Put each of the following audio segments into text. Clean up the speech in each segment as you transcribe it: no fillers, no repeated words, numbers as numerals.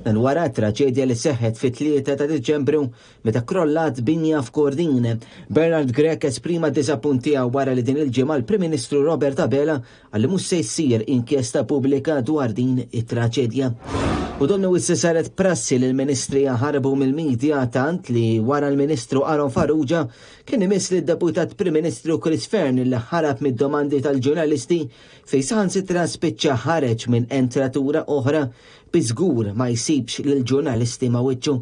Dan wara traċedja li seħħet fit-3 ta' Diċembru meta krollat binja f'Kordin. Bernard Grek esprima disappunt tiegħu wara li din il-ġimgħa l-Prim Ministru Robert Abela għalli mhux se jsir inkjesta pubblika dwar din it-traċedja. U donnu issa saret prassi li l-Ministri ħarbu mill-medja tant li wara l-Ministru Aaron Farrugia kien imiss li d-deputat Prim Ministru Chris Fern li ħarab mid-domandi tal-ġurnalisti fejn saħansitra spiċċa ħareġ minn entratura oħra biżgur ma jsibx lill-ġurnalisti ma' wiċċu.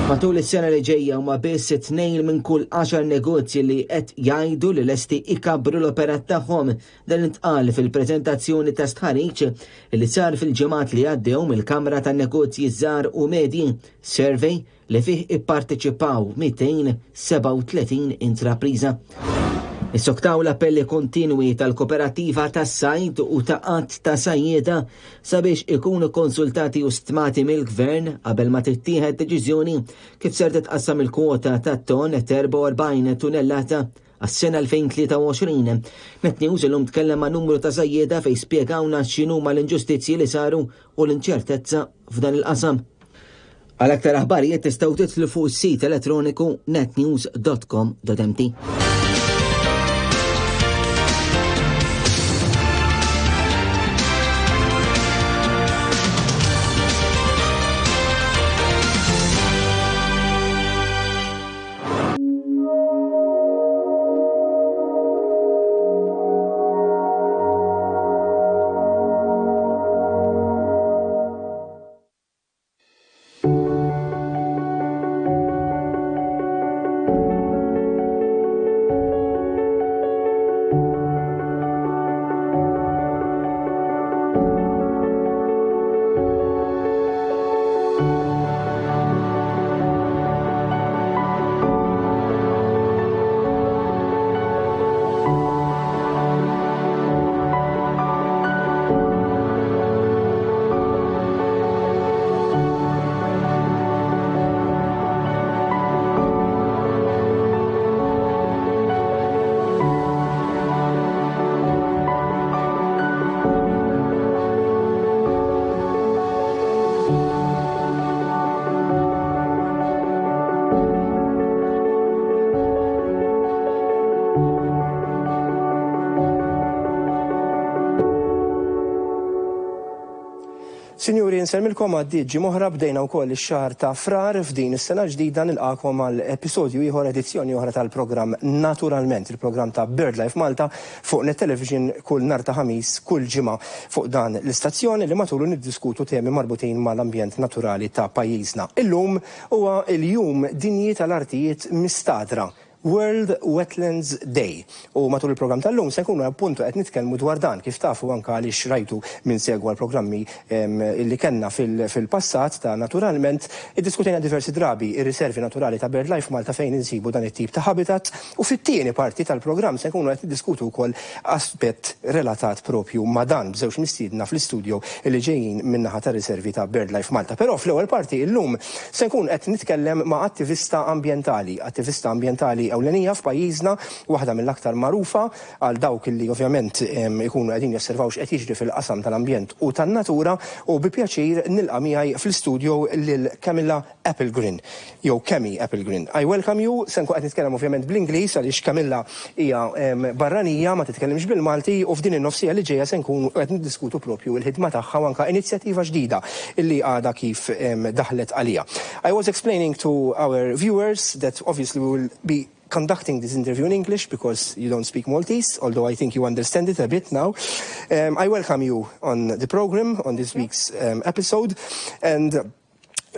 Matul is-sena li ġejja huma biss 2 minn kull 10 negozji li qed jgħidu li lesti ikabbru l-operat tagħhom dan intqal fil-preżentazzjoni ta' stħarriġ li sar fil-ġimgħat li għaddew mill-Kamra tan-Negozji Żgħar u Medji, survey li fih ipparteċipaw 237 intrapriża. Issoktaw l-appelli kontinwi tal-Kooperativa tas-Sajd u ta' qatt ta' sajjieda sabiex ikunu konsultati u stmati mill-Gvern qabel ma tittieħed deċiżjoni kif ser titqassam il-kwota tat-ton 44 tunellata għas-sena 2023. Net News illum tkellem ma' numru ta' sajjieda fejn spjegawna x'inhuma l-inġustizzji li saru u l-inċertezza f'dan il-qasam. Għal aktar aħbarijiet tistgħu titlu fuq is-sit elettroniku netnews.com.mt. Sinjuri, nselmilkom għaddiġi moħra bdejna wkoll ix-xahar ta' frar f'din is-sena ġdida nilqakom għal episodju ieħor edizzjoni oħra tal-programm NATURAlment, il-programm ta' BirdLife Malta fuq net-television kull nhar ta' ħamis kull ġimgħa fuq dan l-istazzjoni li matulu niddiskutu temi marbutin mal-ambjent naturali ta' pajjiżna. Illum huwa l-jum dinji tal-artijiet mistadra. World Wetlands Day. U matul il-programm tal-lum se nkunu appuntu qed nitkellmu dwar dan kif tafu anke għaliex rajtu minn segwa l-programmi li kellna fil-passat ta' naturalment iddiskutejna diversi drabi ir-riservi naturali ta' BirdLife Malta fejn insibu dan it-tip ta' habitat u fit-tieni parti tal-programm se nkunu qed niddiskutu wkoll aspett relatat propju ma' dan b'żewġ mistiedna fl-istudju li ġejjin min-naħa ta' riservi ta' BirdLife Malta. Però fl-ewwel parti llum se nkun qed nitkellem ma' attivista ambjentali ewlenija f'pajjiżna, waħda mill-aktar magħrufa għal dawk li ovvjament ikunu qegħdin josservaw x'qed jiġri fil-qasam tal-ambjent u tan-natura u bi pjaċir nilqa' miegħi fl-istudju lil Camilla Applegrin, jew Kemi Applegrin. I welcome you, se nkun qed nitkellem ovvjament bl-Ingliż għaliex Camilla hija barranija ma titkellimx bil-Malti u f'din in-nofsija li ġejja se nkunu qed niddiskutu propju l-ħidma tagħha u anke inizjattiva ġdida illi għadha kif daħlet għaliha. I was explaining to our viewers that obviously we will be conducting this interview in English because you don't speak Maltese, although I think you understand it a bit now. I welcome you on the program, on this week's episode, and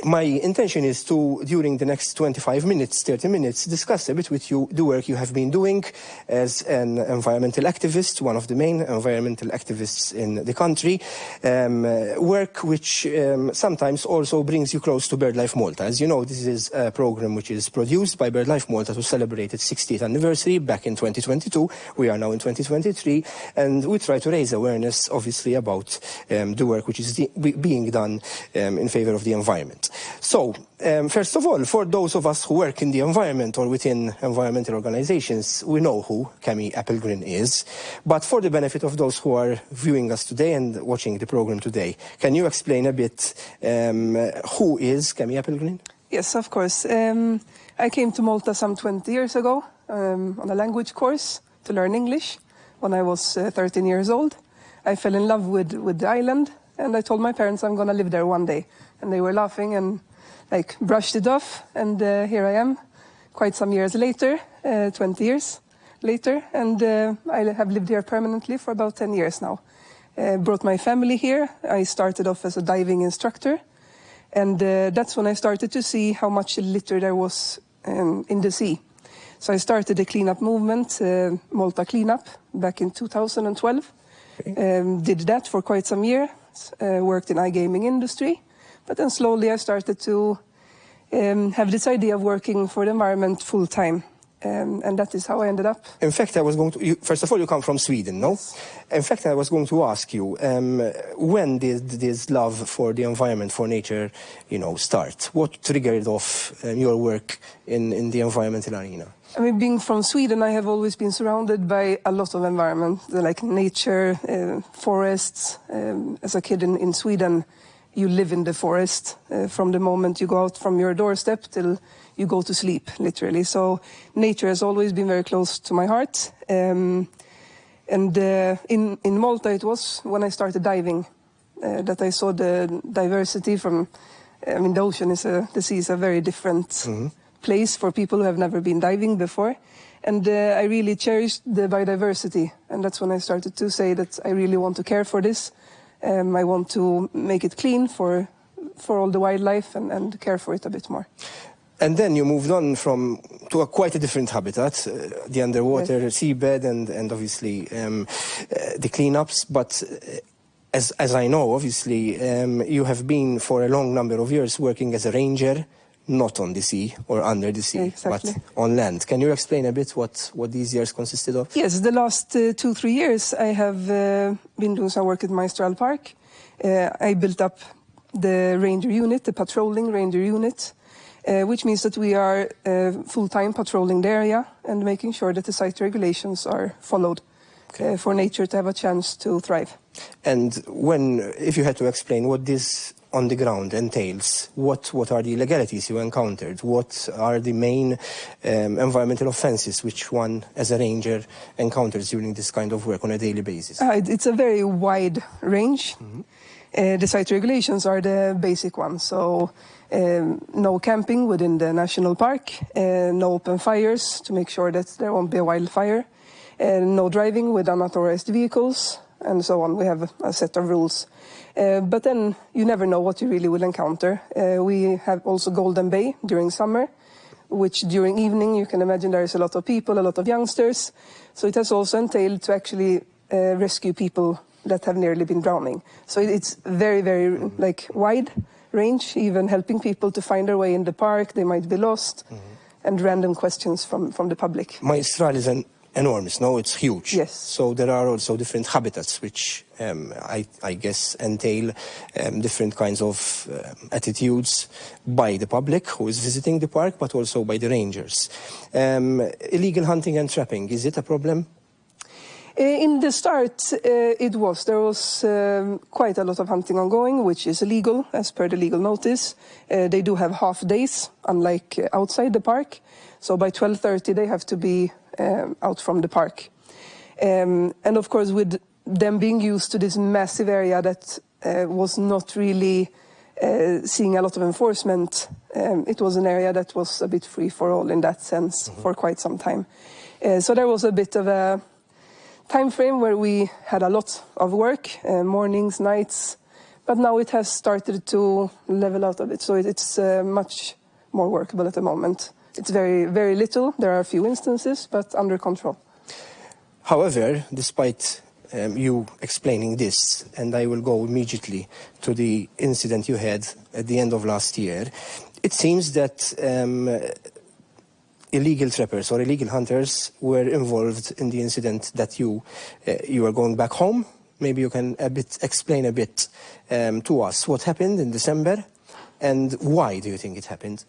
my intention is to, during the next 25 minutes, 30 minutes, discuss a bit with you the work you have been doing as an environmental activist, one of the main environmental activists in the country, work which sometimes also brings you close to BirdLife Malta. As you know, this is a program which is produced by BirdLife Malta to celebrate its 60th anniversary back in 2022. We are now in 2023, and we try to raise awareness, obviously, about the work which is being done in favor of the environment. Right. So, first of all, for those of us who work in the environment or within environmental organizations, we know who Cammy Applegrin is. But for the benefit of those who are viewing us today and watching the program today, can you explain a bit who is Cammy Applegrin? Yes, of course. I came to Malta some 20 years ago on a language course to learn English when I was 13 years old. I fell in love with the island, and I told my parents I'm going to live there one day. And they were laughing and brushed it off, and here I am quite some years later, 20 years later, and I have lived here permanently for about 10 years now. Brought my family here. I started off as a diving instructor, and that's when I started to see how much litter there was in the sea. So I started the cleanup movement, Malta Cleanup, back in 2012. Did that for quite some years, worked in iGaming industry, but then slowly I started to have this idea of working for the environment full time. And that is how I ended up. In fact, I was going to... first of all, you come from Sweden, no? Yes. In fact, I was going to ask you, when did this love for the environment, for nature, start? What triggered off your work in the environmental arena? I mean, being from Sweden, I have always been surrounded by a lot of environment, like nature, forests. As a kid in Sweden, you live in the forest from the moment you go out from your doorstep till you go to sleep, literally. So nature has always been very close to my heart. And in Malta, it was when I started diving that I saw the diversity from... I mean, the ocean the sea is a very different place for people who have never been diving before. And I really cherished the biodiversity. And that's when I started to say that I really want to care for this. I want to make it clean for all the wildlife and care for it a bit more. And then you moved on to quite a different habitat, the underwater seabed and obviously the cleanups. But as I know, obviously, you have been for a long number of years working as a ranger, not on the sea or under the sea, exactly, but on land. Can you explain a bit what these years consisted of? Yes, the last 2-3 years I have been doing some work at Mistral Park. I built up the ranger unit, the patrolling ranger unit, which means that we are full-time patrolling the area and making sure that the site regulations are followed for nature to have a chance to thrive. And if you had to explain what this on the ground entails, what are the illegalities you encountered? What are the main environmental offences which one as a ranger encounters during this kind of work on a daily basis? It's a very wide range. The site regulations are the basic ones. So no camping within the national park, no open fires to make sure that there won't be a wildfire, no driving with unauthorized vehicles, and so on. We have a set of rules. But then you never know what you really will encounter. We have also Golden Bay during summer, which during evening you can imagine there is a lot of people, a lot of youngsters. So it has also entailed to actually rescue people that have nearly been drowning. So it's very, very wide range, even helping people to find their way in the park. They might be lost, and random questions from the public. Mistral is enormous, no? It's huge. Yes. So there are also different habitats which I guess entail different kinds of attitudes by the public who is visiting the park, but also by the rangers. Illegal hunting and trapping, is it a problem? In the start, it was. There was quite a lot of hunting ongoing, which is illegal as per the legal notice. They do have half days, unlike outside the park. So by 12:30 they have to be out from the park. And of course, with them being used to this massive area that was not really seeing a lot of enforcement, it was an area that was a bit free for all in that sense for quite some time. So there was a bit of a time frame where we had a lot of work, mornings, nights, but now it has started to level out a bit, so it's much more workable at the moment. It's very, very little. There are a few instances, but under control. However, despite you explaining this, and I will go immediately to the incident you had at the end of last year, it seems that illegal trappers or illegal hunters were involved in the incident that you were going back home. Maybe you can explain a bit to us what happened in December. And why do you think it happened?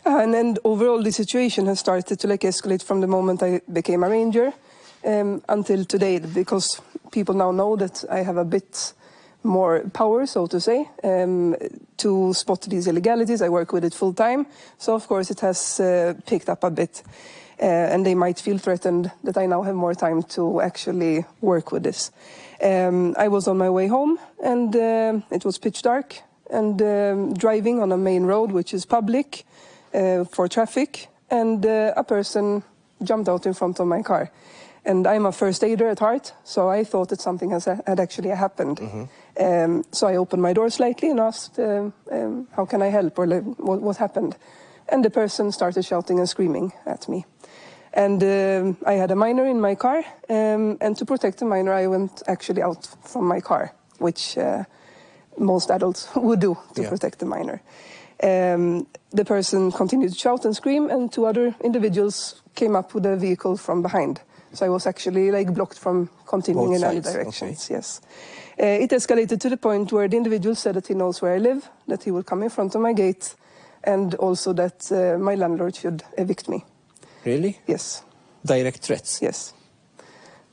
And then overall the situation has started to escalate from the moment I became a ranger until today, because people now know that I have a bit more power, so to say, to spot these illegalities. I work with it full time, so of course it has picked up a bit, and they might feel threatened that I now have more time to actually work with this. I was on my way home, and it was pitch dark, and driving on a main road which is public for traffic, and a person jumped out in front of my car. And I'm a first aider at heart, so I thought that something had actually happened. So I opened my door slightly and asked, how can I help, or what happened? And the person started shouting and screaming at me. And I had a minor in my car, and to protect the minor, I went actually out from my car, which most adults would do to protect the minor. The person continued to shout and scream, and two other individuals came up with a vehicle from behind. So I was actually blocked from continuing in any directions. Okay. Yes. It escalated to the point where the individual said that he knows where I live, that he will come in front of my gate, and also that my landlord should evict me. Really? Yes. Direct threats? Yes.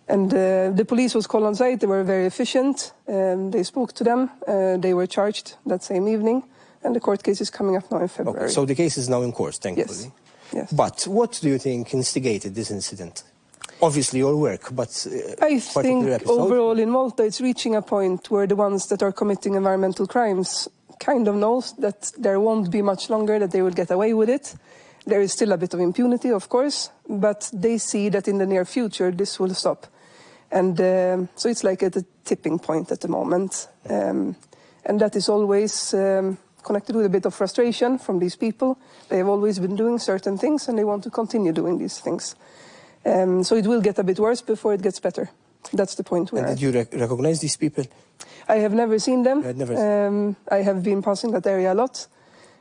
And the police was called on site. They were very efficient. They spoke to them. They were charged that same evening. And the court case is coming up now in February. Okay, so the case is now in court, thankfully. Yes. But what do you think instigated this incident? Obviously your work, but I think overall in Malta it's reaching a point where the ones that are committing environmental crimes kind of knows that there won't be much longer that they will get away with it. There is still a bit of impunity, of course, but they see that in the near future this will stop. And so it's at a tipping point at the moment. And that is always connected with a bit of frustration from these people. They have always been doing certain things and they want to continue doing these things. So it will get a bit worse before it gets better. That's the point. And did you recognize these people? I have never seen them. You had never seen them. I have been passing that area a lot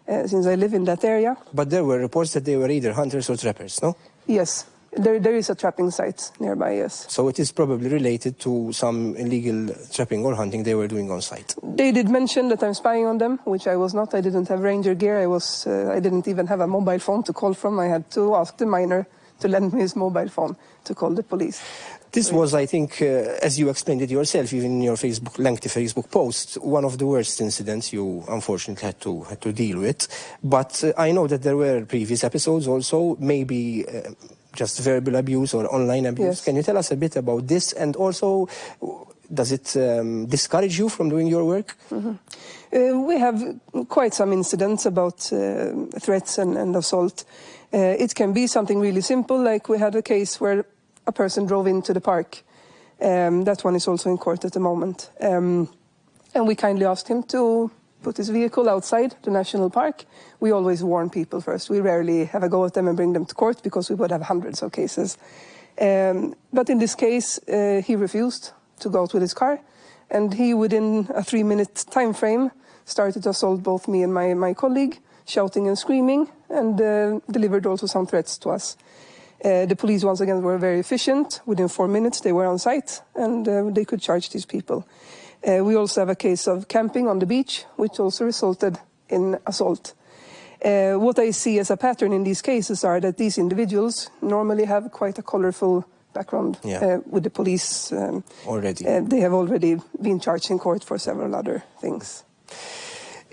since I live in that area. But there were reports that they were either hunters or trappers, no? Yes. There is a trapping site nearby, yes. So it is probably related to some illegal trapping or hunting they were doing on site. They did mention that I'm spying on them, which I was not. I didn't have ranger gear. I didn't even have a mobile phone to call from. I had to ask the minor to lend me his mobile phone to call the police. This was, I think, as you explained it yourself, even in your lengthy Facebook post, one of the worst incidents you unfortunately had to deal with. But I know that there were previous episodes also, maybe just verbal abuse or online abuse. Yes. Can you tell us a bit about this? And also, does it discourage you from doing your work? Mm-hmm. We have quite some incidents about threats and assault. It can be something really simple, like we had a case where a person drove into the park. That one is also in court at the moment. And we kindly asked him to put his vehicle outside the national park. We always warn people first. We rarely have a go at them and bring them to court because we would have hundreds of cases. But in this case, he refused to go out with his car. And he, within a 3-minute time frame, started to assault both me and my colleague, shouting and screaming, and delivered also some threats to us. The police, once again, were very efficient. Within 4 minutes, they were on site, and they could charge these people. We also have a case of camping on the beach, which also resulted in assault. What I see as a pattern in these cases are that these individuals normally have quite a colorful background with the police. Already. They have already been charged in court for several other things.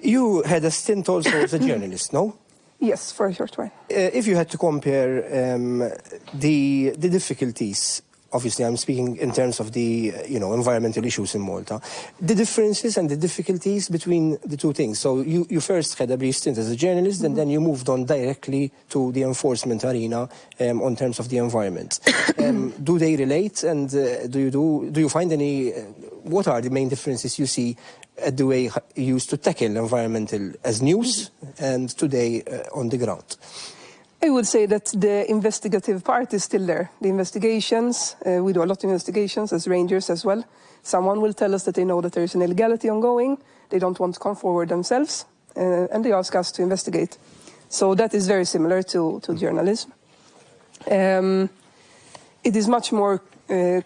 You had a stint also as a journalist, no? Yes, for a short while. If you had to compare the difficulties, obviously I'm speaking in terms of the environmental issues in Malta, the differences and the difficulties between the two things. So you first had a brief stint as a journalist, and then you moved on directly to the enforcement arena on terms of the environment. Do they relate, and do you find any? What are the main differences you see at the way you used to tackle environmental as news and today on the ground? I would say that the investigative part is still there. The investigations, we do a lot of investigations as rangers as well. Someone will tell us that they know that there is an illegality ongoing, they don't want to come forward themselves, and they ask us to investigate. So that is very similar to journalism. It is much more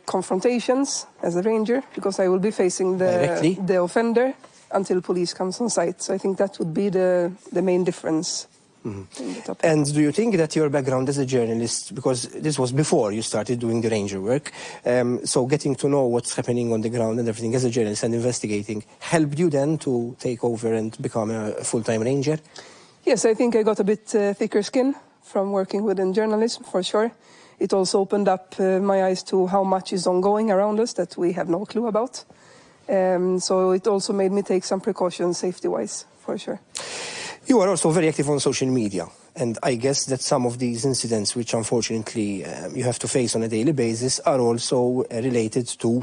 confrontations as a ranger, because I will be facing the offender until police comes on site. So I think that would be the main difference. And do you think that your background as a journalist, because this was before you started doing the ranger work, so getting to know what's happening on the ground and everything as a journalist and investigating, helped you then to take over and become a full-time ranger? Yes, I think I got a bit thicker skin from working within journalism, for sure. It also opened up my eyes to how much is ongoing around us that we have no clue about. So it also made me take some precautions safety-wise, for sure. You are also very active on social media, and I guess that some of these incidents, which unfortunately you have to face on a daily basis, are also related to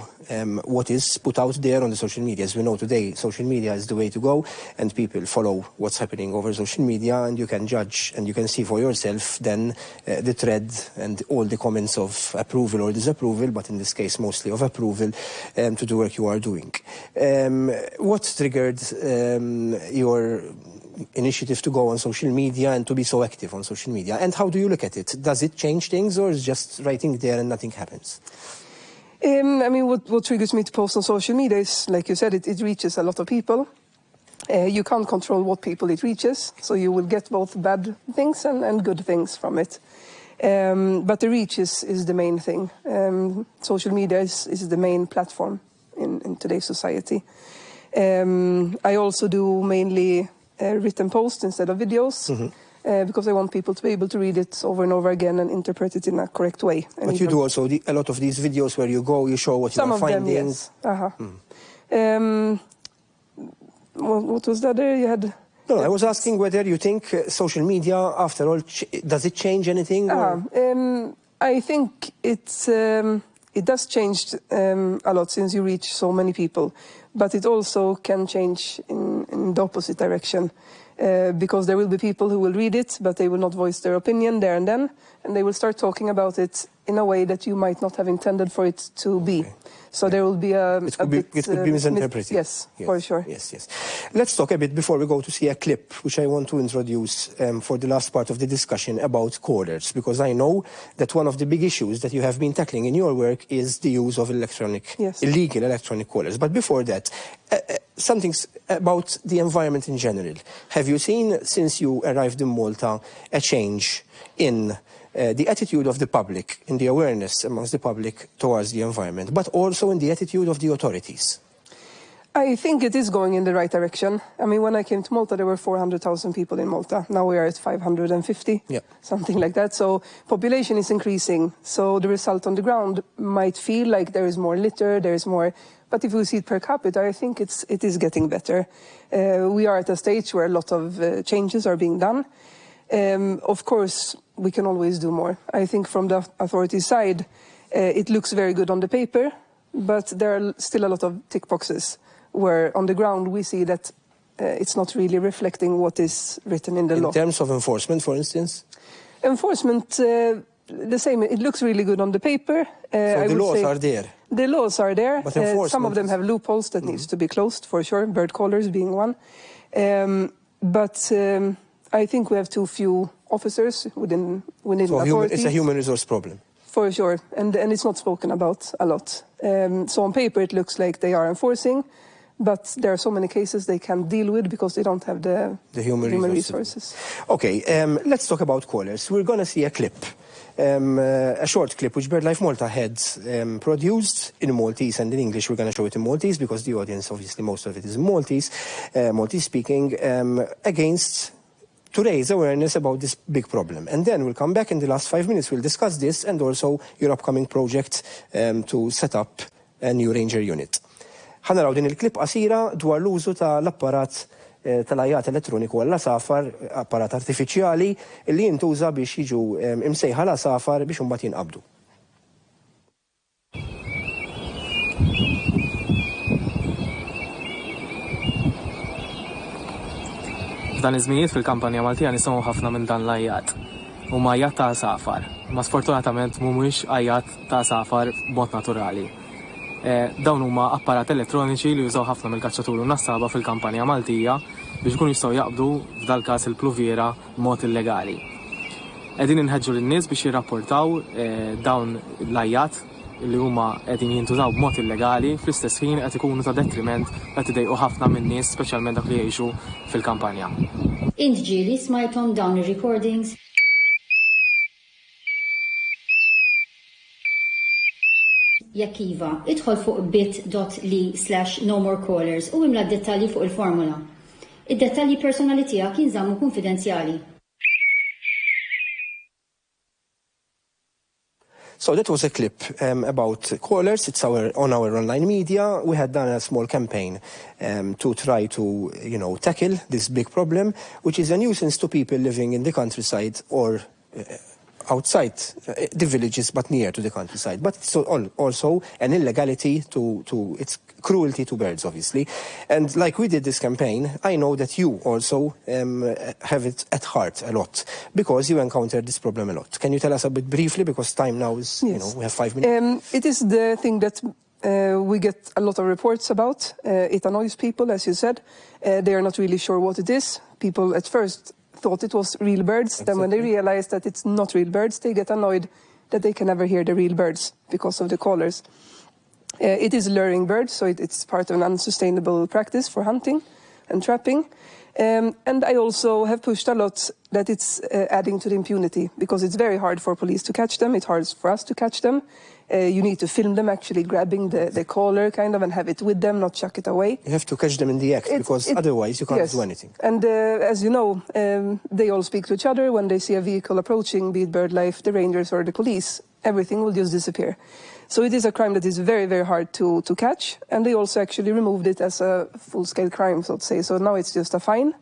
what is put out there on the social media. As we know today, social media is the way to go, and people follow what's happening over social media, and you can judge and you can see for yourself then the thread and all the comments of approval or disapproval, but in this case mostly of approval, to the work you are doing. What triggered your initiative to go on social media and to be so active on social media? And how do you look at it? Does it change things, or is just writing there and nothing happens? I mean, what triggers me to post on social media is, like you said, it reaches a lot of people. You can't control what people it reaches, so you will get both bad things and good things from it. But the reach is the main thing. Social media is the main platform in today's society. I also do mainly written posts instead of videos, because I want people to be able to read it over and over again and interpret it in a correct way. But you do also a lot of these videos where you go, you show what you are finding. Some of them, yes. What was that there you had? No, I was asking whether you think social media, after all, does it change anything? I think it does change a lot since you reach so many people. But it also can change in the opposite direction, because there will be people who will read it, but they will not voice their opinion there and then, and they will start talking about it in a way that you might not have intended for it to be. So there will be it could be misinterpreted. Yes, for sure. Yes. Let's talk a bit before we go to see a clip, which I want to introduce for the last part of the discussion about callers, because I know that one of the big issues that you have been tackling in your work is the use of illegal electronic callers. But before that, something about the environment in general. Have you seen, since you arrived in Malta, a change in the attitude of the public, in the awareness amongst the public towards the environment, but also in the attitude of the authorities? I think it is going in the right direction. I mean, when I came to Malta, there were 400,000 people in Malta. Now we are at 550, something like that. So population is increasing. So the result on the ground might feel like there is more litter, there is more. But if we see it per capita, I think it is getting better. We are at a stage where a lot of changes are being done. Of course, we can always do more. I think from the authorities' side, it looks very good on the paper, but there are still a lot of tick boxes, where on the ground we see that it's not really reflecting what is written in the law. In terms of enforcement, for instance? Enforcement, the same. It looks really good on the paper. So the laws are there? The laws are there. But enforcement... some of them have loopholes that needs to be closed, for sure, bird callers being one. But I think we have too few officers within authorities. It's a human resource problem. For sure, and it's not spoken about a lot. So on paper it looks like they are enforcing, but there are so many cases they can't deal with because they don't have the human resources. Okay, let's talk about callers. We're going to see a clip, a short clip which BirdLife Malta had produced in Maltese and in English. We're going to show it in Maltese because the audience, obviously most of it is Maltese speaking, to raise awareness about this big problem. And then we'll come back in the last 5 minutes, we'll discuss this and also your upcoming project to set up a new ranger unit. Ħanaraw din il-klip qasira dwar l-użu tal-apparat tal-ajjat elettroniku għall-asafar, apparat artifiċjali li jintuża biex jiġu imsejħa l-asafar biex imbagħad jinqabdu. F'dan iż-żminijiet fil-kampanja Maltija nisimgħu ħafna minn dan l-ajjat. Huma ajjat ta' asafar, ma sfortunatament mhumiex ajjat ta' asafar b'mod naturali. Dawn huma apparati elettroniċi li jużaw ħafna mill-kaċċaturi u nassaba fil-kampanja Maltija biex ikunu jistgħu jaqbdu f'dal każ il-pluviera b'mod illegali. Qegħdin inħeġġu lin-nies biex jirrapportaw dawn l-ajjat li huma qegħdin jintużaw b'mod illegali fl-istess ħin qed ikunu ta' detriment qed idejqu ħafna min-nies speċjalment dak li jgħixu fil-kampanja. Int ġieli smajthom dawn ir-recordings? Jekk iva, idħol fuq bit.ly/nomorcallers u imla d-dettalji fuq il-formula. Id-dettalji personali tiegħek jinżammu konfidenzjali. So that was a clip about callers. It's on our online media. We had done a small campaign to try to, tackle this big problem, which is a nuisance to people living in the countryside or outside the villages, but near to the countryside. But it's also an illegality to it's cruelty to birds, obviously. And like we did this campaign, I know that you also have it at heart a lot, because you encountered this problem a lot. Can you tell us a bit briefly, because time now is, yes. We have 5 minutes. It is the thing that we get a lot of reports about. It annoys people, as you said. They are not really sure what it is. People at first thought it was real birds. Exactly. Then when they realize that it's not real birds, they get annoyed that they can never hear the real birds because of the callers. It is luring birds, so it's part of an unsustainable practice for hunting and trapping. And I also have pushed a lot that it's adding to the impunity, because it's very hard for police to catch them. It's hard for us to catch them. You need to film them actually grabbing the caller kind of and have it with them, not chuck it away. You have to catch them in the act, because otherwise you can't do anything. And as you know, they all speak to each other. When they see a vehicle approaching, be it BirdLife, the rangers or the police, everything will just disappear. So it is a crime that is very, very hard to catch. And they also actually removed it as a full-scale crime, so to say. So now it's just a fine,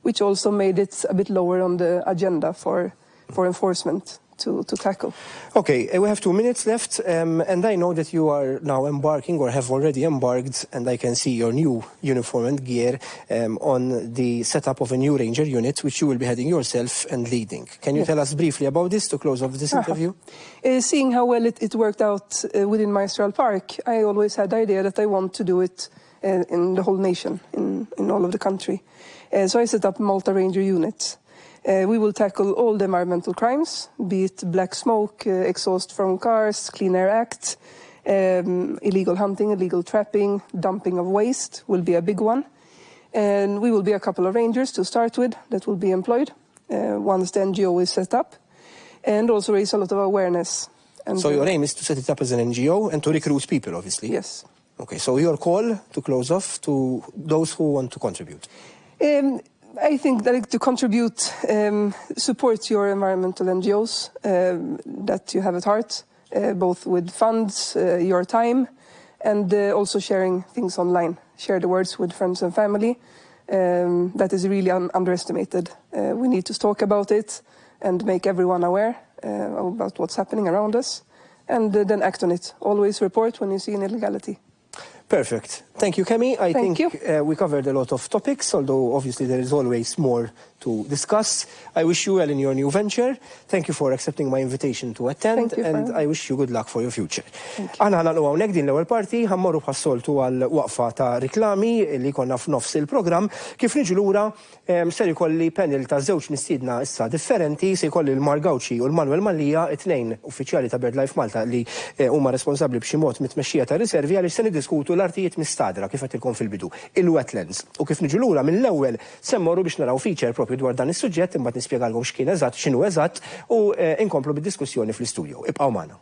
which also made it a bit lower on the agenda for enforcement to tackle. Okay, we have 2 minutes left, and I know that you are now embarking or have already embarked, and I can see your new uniform and gear on the setup of a new ranger unit, which you will be heading yourself and leading. Can you tell us briefly about this to close off this interview? Seeing how well it worked out within Maestral Park, I always had the idea that I want to do it in the whole nation, in all of the country. So I set up Malta Ranger units. We will tackle all the environmental crimes, be it black smoke, exhaust from cars, Clean Air Act, illegal hunting, illegal trapping, dumping of waste will be a big one. And we will be a couple of rangers to start with that will be employed once the NGO is set up, and also raise a lot of awareness. And so your aim is to set it up as an NGO and to recruit people, obviously? Yes. Okay, so your call to close off to those who want to contribute? I think that to contribute, support your environmental NGOs that you have at heart, both with funds, your time, and also sharing things online. Share the words with friends and family. That is really underestimated. We need to talk about it and make everyone aware about what's happening around us, and then act on it. Always report when you see an illegality. Perfect. Thank you, Kemi. I think you. We covered a lot of topics, although obviously there is always more to discuss. I wish you well in your new venture. Thank you for accepting my invitation to attend, and I wish you good luck for your future. Għana ħanaqlu hawnhekk din l-ewwel parti, ħammorru bħas-soltu għal waqfa ta' riklami li konna f'nofs il-programm. Kif niġu lura ser ikolli panel ta' żewġ mistiedna issa differenti, se jkolli l-Mar Gawċi u l-Manuel Mallija, it-tnejn uffiċjali ta' BirdLife Malta li huma responsabbli b'xi mod mit-tmexxija ta' riservi, għaliex se niddiskutu l-artijiet mistadra kif qed ilkom fil-bidu, il-wetlands. U kif niġu lura mill-ewwel semmorru biex naraw feature propju dwar dan is-suġġett, imbagħad nispjegalkom x'kien eżatt, x'inhu eżatt, u inkomplu bid-diskussjoni fl-istudju. Ibqgħu magħna.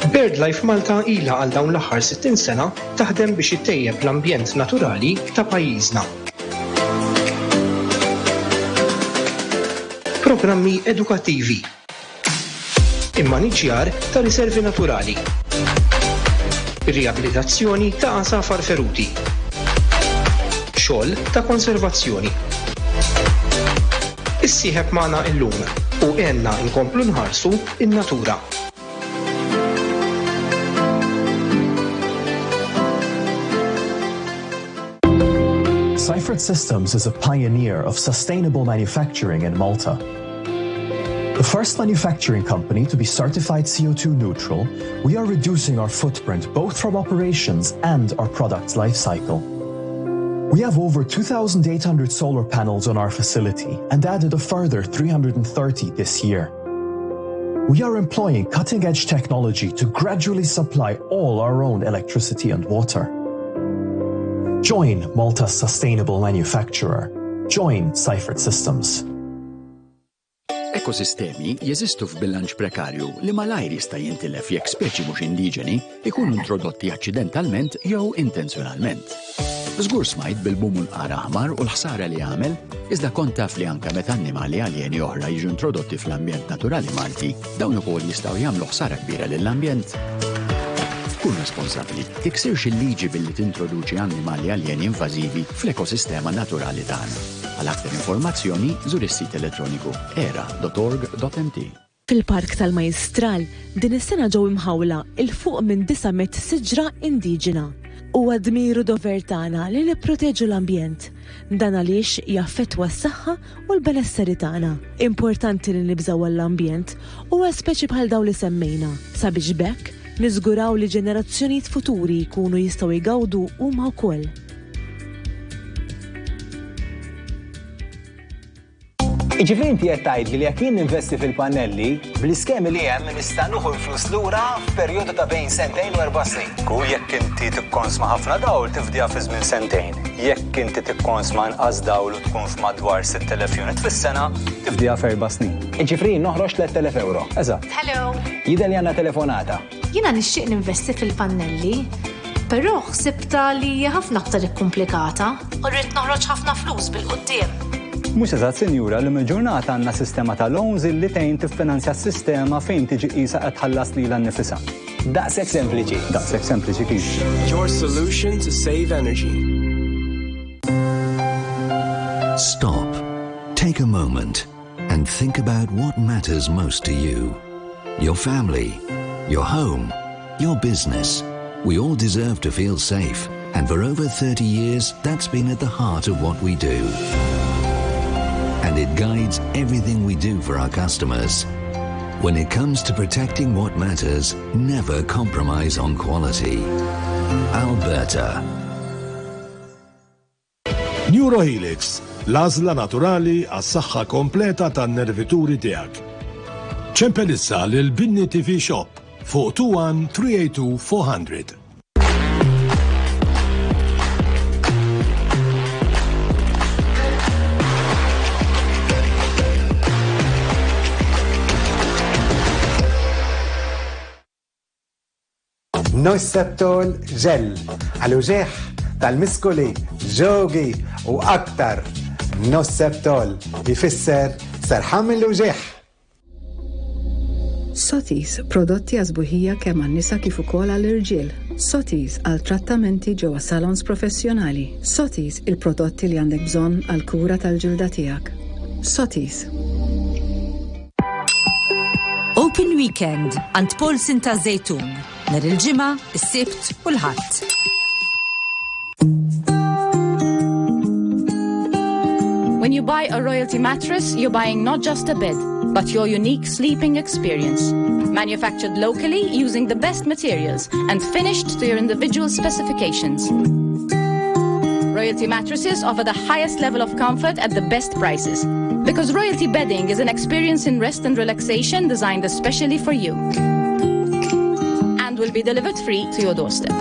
BirdLife Malta ilha għal dawn l-aħħar 60 sena taħdem biex ittejjeb l-ambjent naturali ta' pajjiżna. Programmi edukattivi, immaniġġjar ta' riservi naturali, riabilitazzjoni ta' għasafar feruti, xogħol ta' konservazzjoni. issieħeb magħna llum u għenna nkomplu nħarsu in-natura. Seifert Systems is a pioneer of sustainable manufacturing in Malta. The first manufacturing company to be certified CO2 neutral, we are reducing our footprint both from operations and our product's life cycle. We have over 2,800 solar panels on our facility and added a further 330 this year. We are employing cutting-edge technology to gradually supply all our own electricity and water. Join Malta's sustainable manufacturer. Join Seifert Systems. Ekosistemi jeżistu f'bilanċ prekarju li malajr jista' jintilef jekk speċi mhux indiġeni ikunu introdotti aċċidentalment jew intenzjonalment. Żgur smajt bil-bum l-qara aħmar u l-ħsara li għamel, iżda kont taf li anke meta annimali aljeni oħra jiġu introdotti fl-ambjent naturali Malti, dawn ukoll jistgħu jagħmlu ħsara kbira lill-ambjent. Kun responsabbli, tiksirx il-liġi billi tintroduċi annimali aljeni invażivi fl-ekosistema naturali tagħna. Għal aktar informazzjoni, żur is-sit elettroniku era.org.mt. Fil-Park tal-Majstral, din is-sena ġew imħawla il-fuq minn 900 siġra indiġena. Huwa dmiru dover tagħna li nipproteġu l-ambjent. Dan għaliex jaffettwa s-saħħa u l-benesseri tagħna. Importanti li nibżgħu l-ambjent huwa speċi bħal dawn li semmejna sabiex bekk niżguraw li ġenerazzjonijiet futuri jkunu jistgħu jgawdu huma wkoll. Iġifieri inti qed tgħidli li jekk jien ninvesti fil-pannelli, bl-iskemi li hemm nista' nieħu l-flus lura f'perjodu ta' bejn 2 u 4 snin. U jekk inti tikkonsma ħafna dawl tifdiha fi żmien 2. Jekk inti tikkonsma inqas dawl u tkun f'madwar 6,000 unit fis-sena, tifdiha f'4 snin. Iġifieri noħroġ 3,000 euro. Eżatt. Hello. Jidher li għandna telefonata. Jiena nixtieq ninvesti fil-pannelli, però ħsibta li hija ħafna aktar ikkumplikata u rrid noħroġ ħafna flus bil-quddiem. Mhux eżatt, Sinjura, li mill-ġurnata għandna sistema ta' loans illi tgħin tiffinanzja s-sistema fejn tiġi qisha qed tħallas lilha nnifisha. Daqshekk sempliċi. Daqshekk sempliċi kif. Your solution to save energy. Stop. Take a moment and think about what matters most to you. Your family, your home, your business. We all deserve to feel safe, and for over 30 years, that's been at the heart of what we do. And it guides everything we do for our customers. When it comes to protecting what matters, never compromise on quality. Alberta. Neurohelix, l-għażla naturali għas-saħħa kompleta tan-nervituri tiegħek. ċempel issa lill-Binni TV Shop fuq 21 382 400. Noseptol ġel għal-uġeħ tal-miskuli, ġogi u aktar. Noseptol jifisser serħam mill-uġeħ. Sotis, prodotti għazbuħija kemm għan-nisa kif ukoll għall-irġiel. Sotis għal trattamenti ġewwa salons professjonali. Sotis, il-prodotti li għandek bżonn għal kura tal-ġilda tiegħek. Sotis. Open Weekend għand Polsin ta' Zejtun. Nar il-ġimgħa, is-Sibt u l-Ħadd. When you buy a Royalty mattress, you're buying not just a bed, but your unique sleeping experience. Manufactured locally using the best materials and finished to your individual specifications. Royalty mattresses offer the highest level of comfort at the best prices. Because Royalty bedding is an experience in rest and relaxation designed especially for you. And will be delivered free to your doorstep.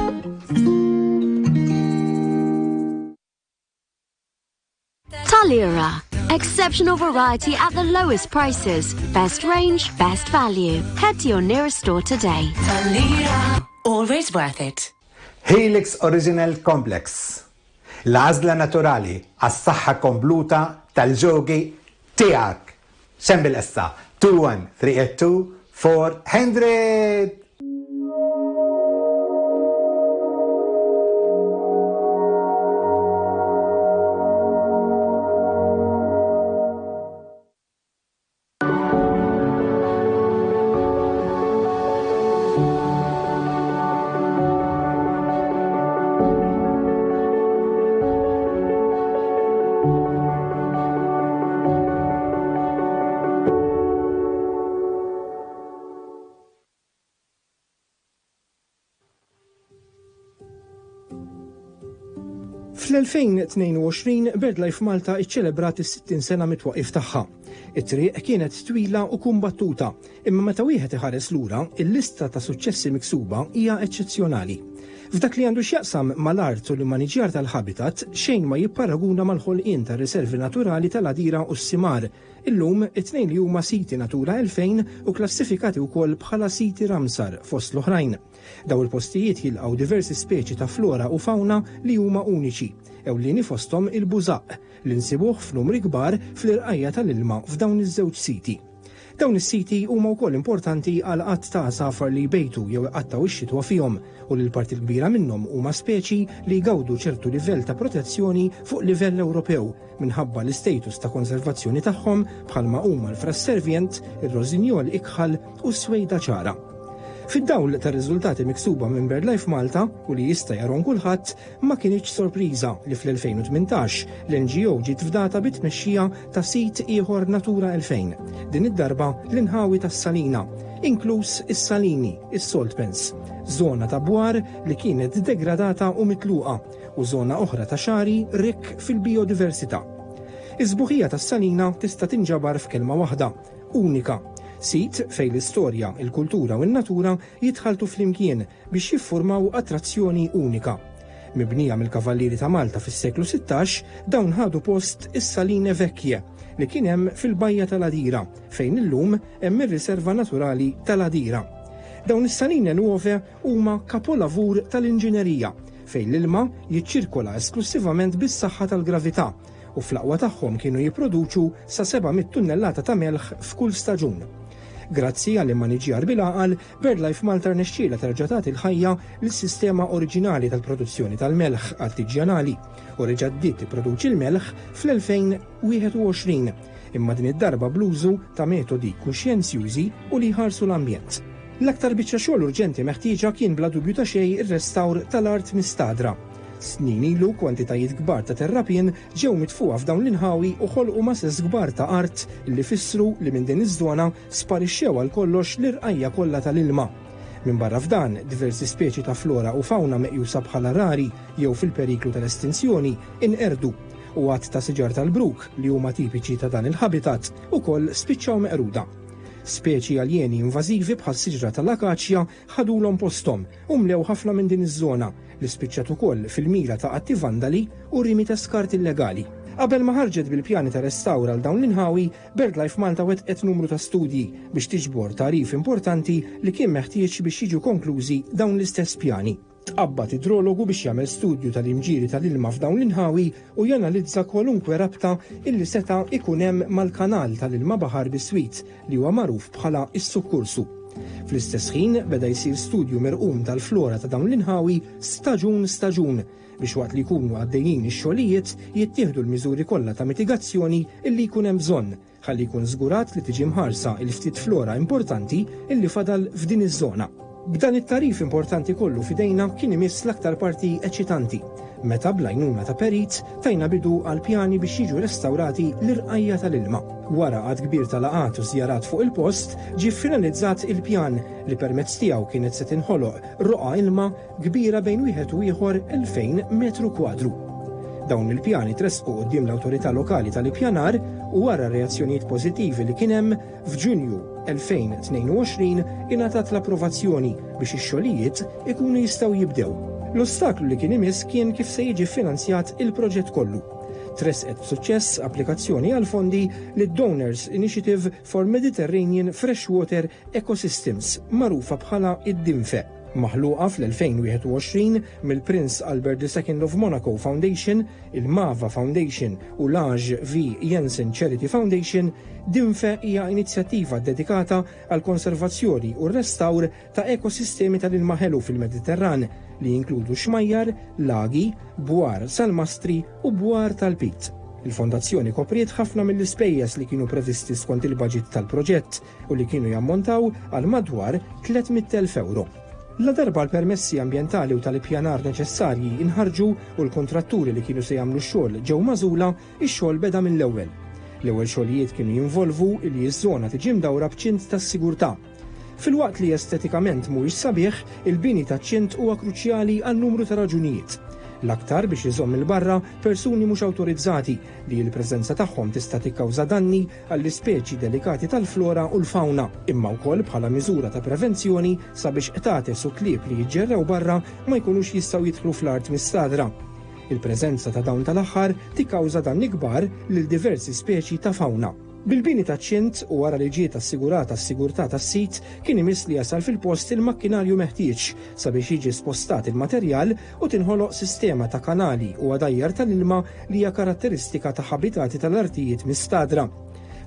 Talira. Exceptional variety at the lowest prices. Best range, best value. Head to your nearest store today. Talira. Always worth it. Helix Original Complex. L-għażla naturali għas-saħħa kompluta tal-ġogi tiegħek. Xembil issa 21 382 400. Fl-2022 BirdLife Malta iċċelebrat is-60 sena mit-twaqqif tagħha. It-triq kienet twila u kumbattuta, imma meta wieħed iħares lura, il-lista ta' suċċessi miksuba hija eċċezzjonali. F'dak li għandu x'jaqsam mal-art u l-maniġjar tal-habitat, xejn ma jipparaguna mal-ħolqien ta' riservi naturali tal-Adira u s-Simar. Illum it-tnejn li huma siti Natura 2000 u klassifikati wkoll bħala siti Ramsar fost l-oħrajn. Daw il-postijiet jilqgħu diversi speċi ta' flora u fauna li huma uniċi, ewlieni fosthom il-bużaq li nsibuh f'numri kbar fl-irqajja tal-ilma f'dawn iż-żewġ siti. Dawn is-siti huma wkoll importanti għal qatt ta' safar li jbejtu jew iqattaw ix-xitwa fihom u li l-parti kbira minnhom huma speċi li jgawdu ċertu livell ta' protezzjoni fuq livell Ewropew minħabba l-istatus ta' konservazzjoni tagħhom bħalma huma l-frasservjent, ir-rożinjol ikħal u s-swejda ċara. Fid-dawl ta' riżultati miksuba minn BirdLife Malta u li jista' jaron kulħadd ma kienx sorpriża li fl-2018 l-NGO ġiet fdata bit-tmexxija ta' sit ieħor Natura 2000. Din id-darba l-inħawi tas-Salina, inkluż is-Salini, is-Salt Pens, żona ta' bwar li kienet degradata u mitluqa u żona oħra ta' xari rikk fil-biodiversità. Iż-sbuħija tas-Salina tista' tinġabar f'kelma waħda, unika. Sit fejn l-istorja, il-kultura u n-natura jitħaltu flimkien biex jiffurmaw attrazzjoni unika. Mibnija mill-Kavallieri ta' Malta fis-seklu 16, dawn ħadu post is-Saline Vecchie li kien hemm fil-Bajja tal-Adira fejn illum hemm ir-Riserva Naturali tal-Adira. Dawn is-Saline Nuove huma kapolavur tal-inġinerija fejn l-ilma jiċċirkola esklusivament bis-saħħa tal-gravità u fl-aqwa tagħhom kienu jipproduċu sa 700 tunnellata ta' melħ f'kull staġun. Grazzi għall-immaniġjar bil-għaqal, BirdLife Malta rnexxiela terġa' tagħti l-ħajja lis-sistema oriġinali tal-produzzjoni tal-melħ artiġjanali u reġa' ddiet tipproduċi l-melħ fl-2021, imma din id-darba bl-użu ta' metodi kuxjenzjużi u li jħarsu l-ambjent. L-aktar biċċa xogħol urġenti meħtieġa kien bla dubju ta' xejn ir-restawr tal-art mistadra. Snin ilu kwantitajiet kbar ta' terrapien ġew mitfuqa f'dawn l-inħawi u ħolqu masses kbar ta' art li fissru li minn din iż-żona sparixxew għal kollox l-irqajja kollha tal-ilma. Minn barra f'dan, diversi speċi ta' flora u fauna meqjusa bħala rari jew fil-periklu tal-estinzjoni inqerdu u għadd ta' siġar tal-bruk li huma tipiċi ta' dan il-habitat ukoll spiċċaw meqruda. Speċi aljeni invażivi bħal siġra tal-akaċja ħadulhom posthom u mlew ħafna minn din iż-żona li spiċċat ukoll fil-mira ta' atti vandali u rimi ta' skart illegali. Qabel ma ħarġet bil-pjani ta' restawra għal dawn l-inħawi, BirdLife Malta wettqet numru ta' studji biex tiġbor tarif importanti li kien meħtieġ biex jiġu konklużi dawn l-istess pjani. Tqabbad idrologu biex jagħmel studju tal-imġieri tal-ilma f'dawn l-inħawi u janalizza kwalunkwe rabta illi seta' ikun hemm mal-kanal tal-ilma Baħar Biswit li huwa magħruf bħala is-Sukkursu. Fl-istess ħin beda jsir studju merqum tal-flora ta' dawn l-inħawi staġun biex waqt li jkunu għaddejjin ix-xogħlijiet jittieħdu l-miżuri kollha ta' mitigazzjoni illi jkun hemm bżonn ħalli jkun żgurat li tiġi mħarsa il-ftit flora importanti illi fadal f'din iż-żona. B'dan it-tarif importanti kollu fidejna kien imiss l-aktar parti eċitanti, meta bl-għajnuna ta' perit tajna bidu għal pjani biex jiġu restawrati l-irqajja tal-ilma. Wara għad kbir tal-laqat u żjarat fuq il-post, ġie finalizzat il-pjan li permezz tiegħu kienet se tinħoloq roqa ilma kbira bejn wieħed u ieħor 2000 metru kwadru. Dawn il-pjani tresqu quddiem l-awtorità lokali tal-ippjanar u wara reazzjonijiet pożittivi li kien hemm f'Ġunju 2022 ingħatat l-approvazzjoni biex ix-xogħlijiet ikunu jistgħu jibdew. L-ostaklu li kien imiss kien kif se jiġi finanzjat il-proġett kollu. Tresqet b'suċċess applikazzjoni għal fondi lid Donors Initiative for Mediterranean Freshwater Ecosystems, magħrufa bħala id-DINFE. Maħluqa fl-2021 mill-Prince Albert II of Monaco Foundation, il-Mava Foundation u l-Ange V. Jensen Charity Foundation, DINFE hija inizjattiva dedikata għal konservazzjoni u restawr ta' ekosistemi tal-ilma ħelu fil-Mediterran li jinkludu xmajjar, lagi, bwar salmastri u bwar tal-pit. Il-fondazzjoni kopriet ħafna mill-ispejjeż li kienu previsti skont il-baġit tal-proġett u li kienu jammontaw għal madwar 300,000 euro. La darba l-permessi ambjentali u tal-ippjanar neċessarji inħarġu u l-kontratturi li kienu se jagħmlu x-xogħol ġew magħżula, ix-xogħol beda mill-ewwel. L-ewwel xogħlijiet kienu jinvolvu li ż-żona tiġi mdawra b'ċint tas-sigurtà. Fil-waqt li estetikament mhuwiex sabiħ, il-bini taċ-ċint huwa kruċjali għal numru ta' raġunijiet. l-aktar biex iżomm il-barra persuni mhux awtorizzati li l-preżenza tagħhom tista' tikkawża danni għall-ispeċi delikati tal-flora u l-fawna, imma wkoll bħala miżura ta' prevenzjoni sabiex qtates u klieb li jiġġerrew barra ma jkunux jistgħu jidħlu fl-art mistadra. Il-preżenza ta' dawn tal-aħħar tikkawża danni kbar lil diversi speċi ta' fawna. Bil-bini ta' ċint u wara li ġiet assigurata s-sigurtà tas-sit kien imiss li jasal fil-post il-makkinarju meħtieġ sabiex jiġi spostat il-materjal u tinħoloq sistema ta' kanali u għadajjar tal-ilma li hija karatteristika ta' habitati tal-artijiet mistadra.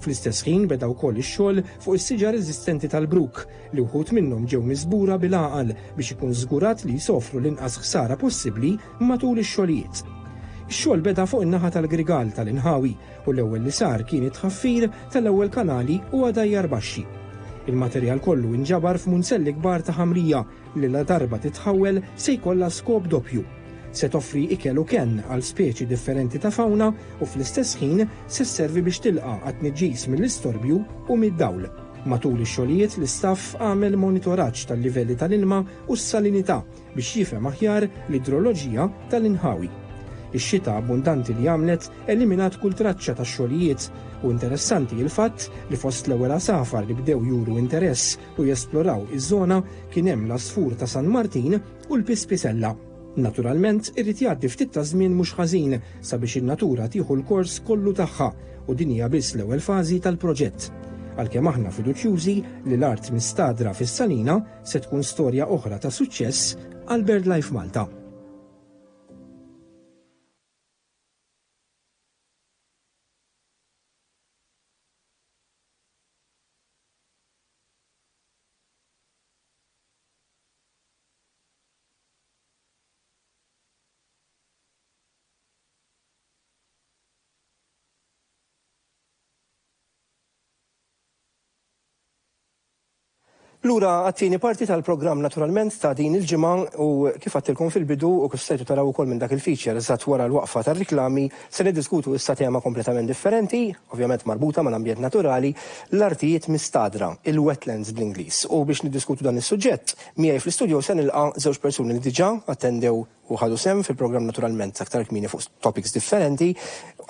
Fl-istess ħin beda wkoll ix-xogħol fuq is-siġar eżistenti tal-bruk li wħud minnhom ġew miżbura bil-għaqal biex ikun żgurat li jsofru l-inqas ħsara possibbli matul ix-xogħlijiet. Ix-xogħol beda fuq in-naħa tal-grigal tal-inħawi u l-ewwel li sar kien it-tħaffir tal-ewwel kanali u għadajjar baxxi. Il-materjal kollu inġabar f'munzelli kbar ta' ħamrija li la darba titħawwel se jkollha skop doppju. Se toffri ikel u kenn għal speċi differenti ta' fawna u fl-istess ħin se sservi biex tilqa' għat-tniġġis mill-istorbju u mid-dawl. Matul ix-xogħlijiet l-istaff għamel monitoraġġ tal-livelli tal-ilma u s-salinità biex jifhem aħjar l-idroloġija tal-inħawi. Ix-xita abbundanti li għamlet eliminat kull traċċa ta' xogħlijiet u interessanti il-fatt li fost l-ewwel asafar li bdew juru interess u jesploraw iż-żona kien hemm l-asfur ta' San Martin u l-Pispisella. Naturalment irrid jgħaddi ftit ta' żmien mhux ħażin sabiex in-natura tieħu l-kors kollu tagħha u din hija biss l-ewwel fażi tal-proġett. Għalkemm aħna fiduċjużi li l-art mistadra fis-Salina se tkun storja oħra ta' suċċess għal BirdLife Malta. Lura għattini parti tal-programm naturalment ta' din il-ġimgħa u kif għattilkom fil-bidu u kif stajtu taraw ukoll minn dak il-feature eżatt wara l-waqfa tar-riklami se niddiskutu issa tema kompletament differenti, ovvjament marbuta mal-ambjent naturali, l-artijiet mistadra, il-wetlands bl-Ingliż. U biex niddiskutu dan is-suġġett, miegħi fl-istudju se nilqa' żewġ persuni li diġà attendew u ħadu sem fil-programm naturalment aktar kmini fuq topics differenti,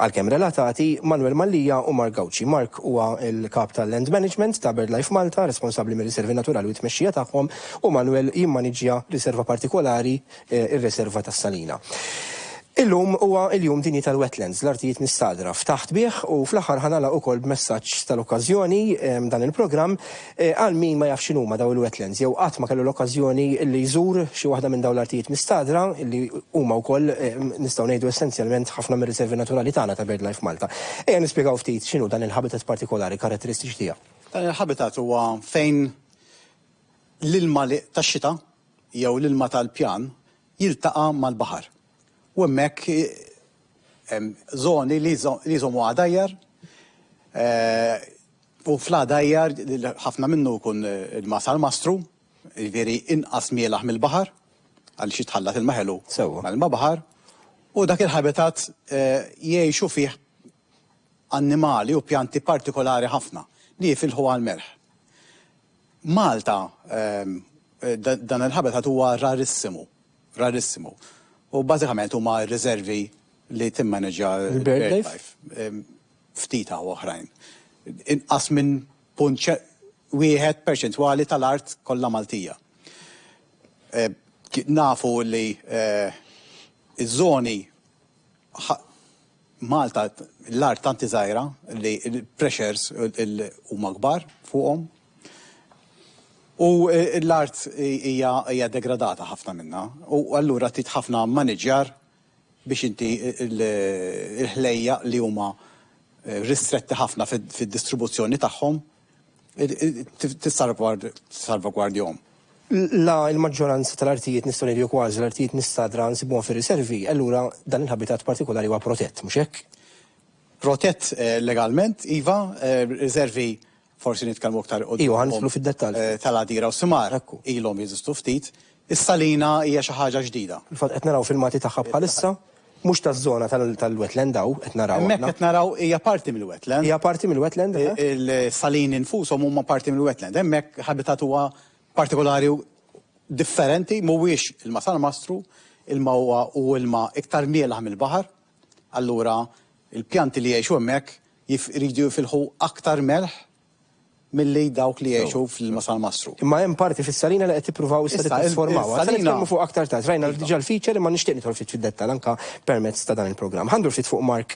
għalkemm relatati, Manuel Mallija u Mark Gawci. Mark huwa il-kap tal-Land Management ta' BirdLife Malta, responsabbli mir-riservi naturali u t-tmexxija tagħhom, u Manuel jimmaniġġja riserva partikolari, ir-riserva tas-Salina. Illum huwa il-jum dinji tal-wetlands, l-artijiet mistadra. Ftaħt bih u fl-aħħar ħanala wkoll b'messaġġ tal-okkażjoni dan il-programm għal min ma jafx x'inhuma daw il-wetlands jew qatt ma kellu l-okkażjoni li jżur xi waħda minn dawn l-artijiet mistadra li huma wkoll nistgħu ngħidu essenzjalment ħafna mir-riservi naturali tagħna ta' BirdLife Malta. Ejja nispjegaw ftit x'inhu dan il-habitat partikolari, karatteristiċi tiegħu. Dan il-habitat huwa fejn l-ilma tax-xita jew l-ilma tal-pjan jiltaqa' mal-baħar. U hemmhekk żoni li jżommu għadajjar u fl-għadajjar ħafna minnu jkun il-mas għal-mastru, jiġifieri inqas mielaħ mill-baħar għaliex jitħallat il-maħelu mal-baħar u dak il-habitat jgħixu fih annimali u pjanti partikolari ħafna li jifilħu għal-merħ. Malta dan il-habitat huwa rarissimu. U bażikament huma r-riservi li timmaneġġja BirdLife ftita u oħrajn. Inqas minn punt wieħed perċentwali tal-art kollha Maltija. Nafu li iż-żoni Malta l-art tanti żgħira li l-pressures huma kbar fuqhom. U l-art hija degradata ħafna minnha. U allura trid ħafna manager biex inti il-ħlejja li huma ristretti ħafna fid-distribuzzjoni tagħhom tissalvagwardjhom. La il-maġġoranza tal-artijiet nistgħu ngħidu kważi l-artijiet mistadra nsibuhom fir-riservi, allura dan il-habitat partikolari huwa protett, mhux hekk? Protett legalment, iva, riservi forsi nitkellmu aktar ħanflu fid-dettall. Tal-għadira u simar, ilhom jeżistu ftit. Is-Salina hija xi ħaġa ġdida. Il-fatt qed naraw filmati tagħha bħalissa, mhux taż-żona tal-wetland daw qed naraw. Hemmhekk qed naraw hija parti mill-wetland. Hija parti mill-wetland? Il-Salini nfushom huma parti mill-wetland. Hemmhekk habitat huwa partikolari differenti, mhuwiex il-masar mastru, ilma u ilma iktar mielaħ mill-baħar, allura il-pjanti li jgħixu hemmhekk jridu jifilħu aktar melħ milli dawk li jgħixu fil-Salmastru. Imma hemm parti fis-salina li qed tippruvaw issa titrasformawha. Se nitkellmu fuq aktar tard. Rajna diġà l-feature imma nixtieq nidħol ftit fid-dettall anke permezz ta' dan il-programm. Ħandur ftit fuq Mark.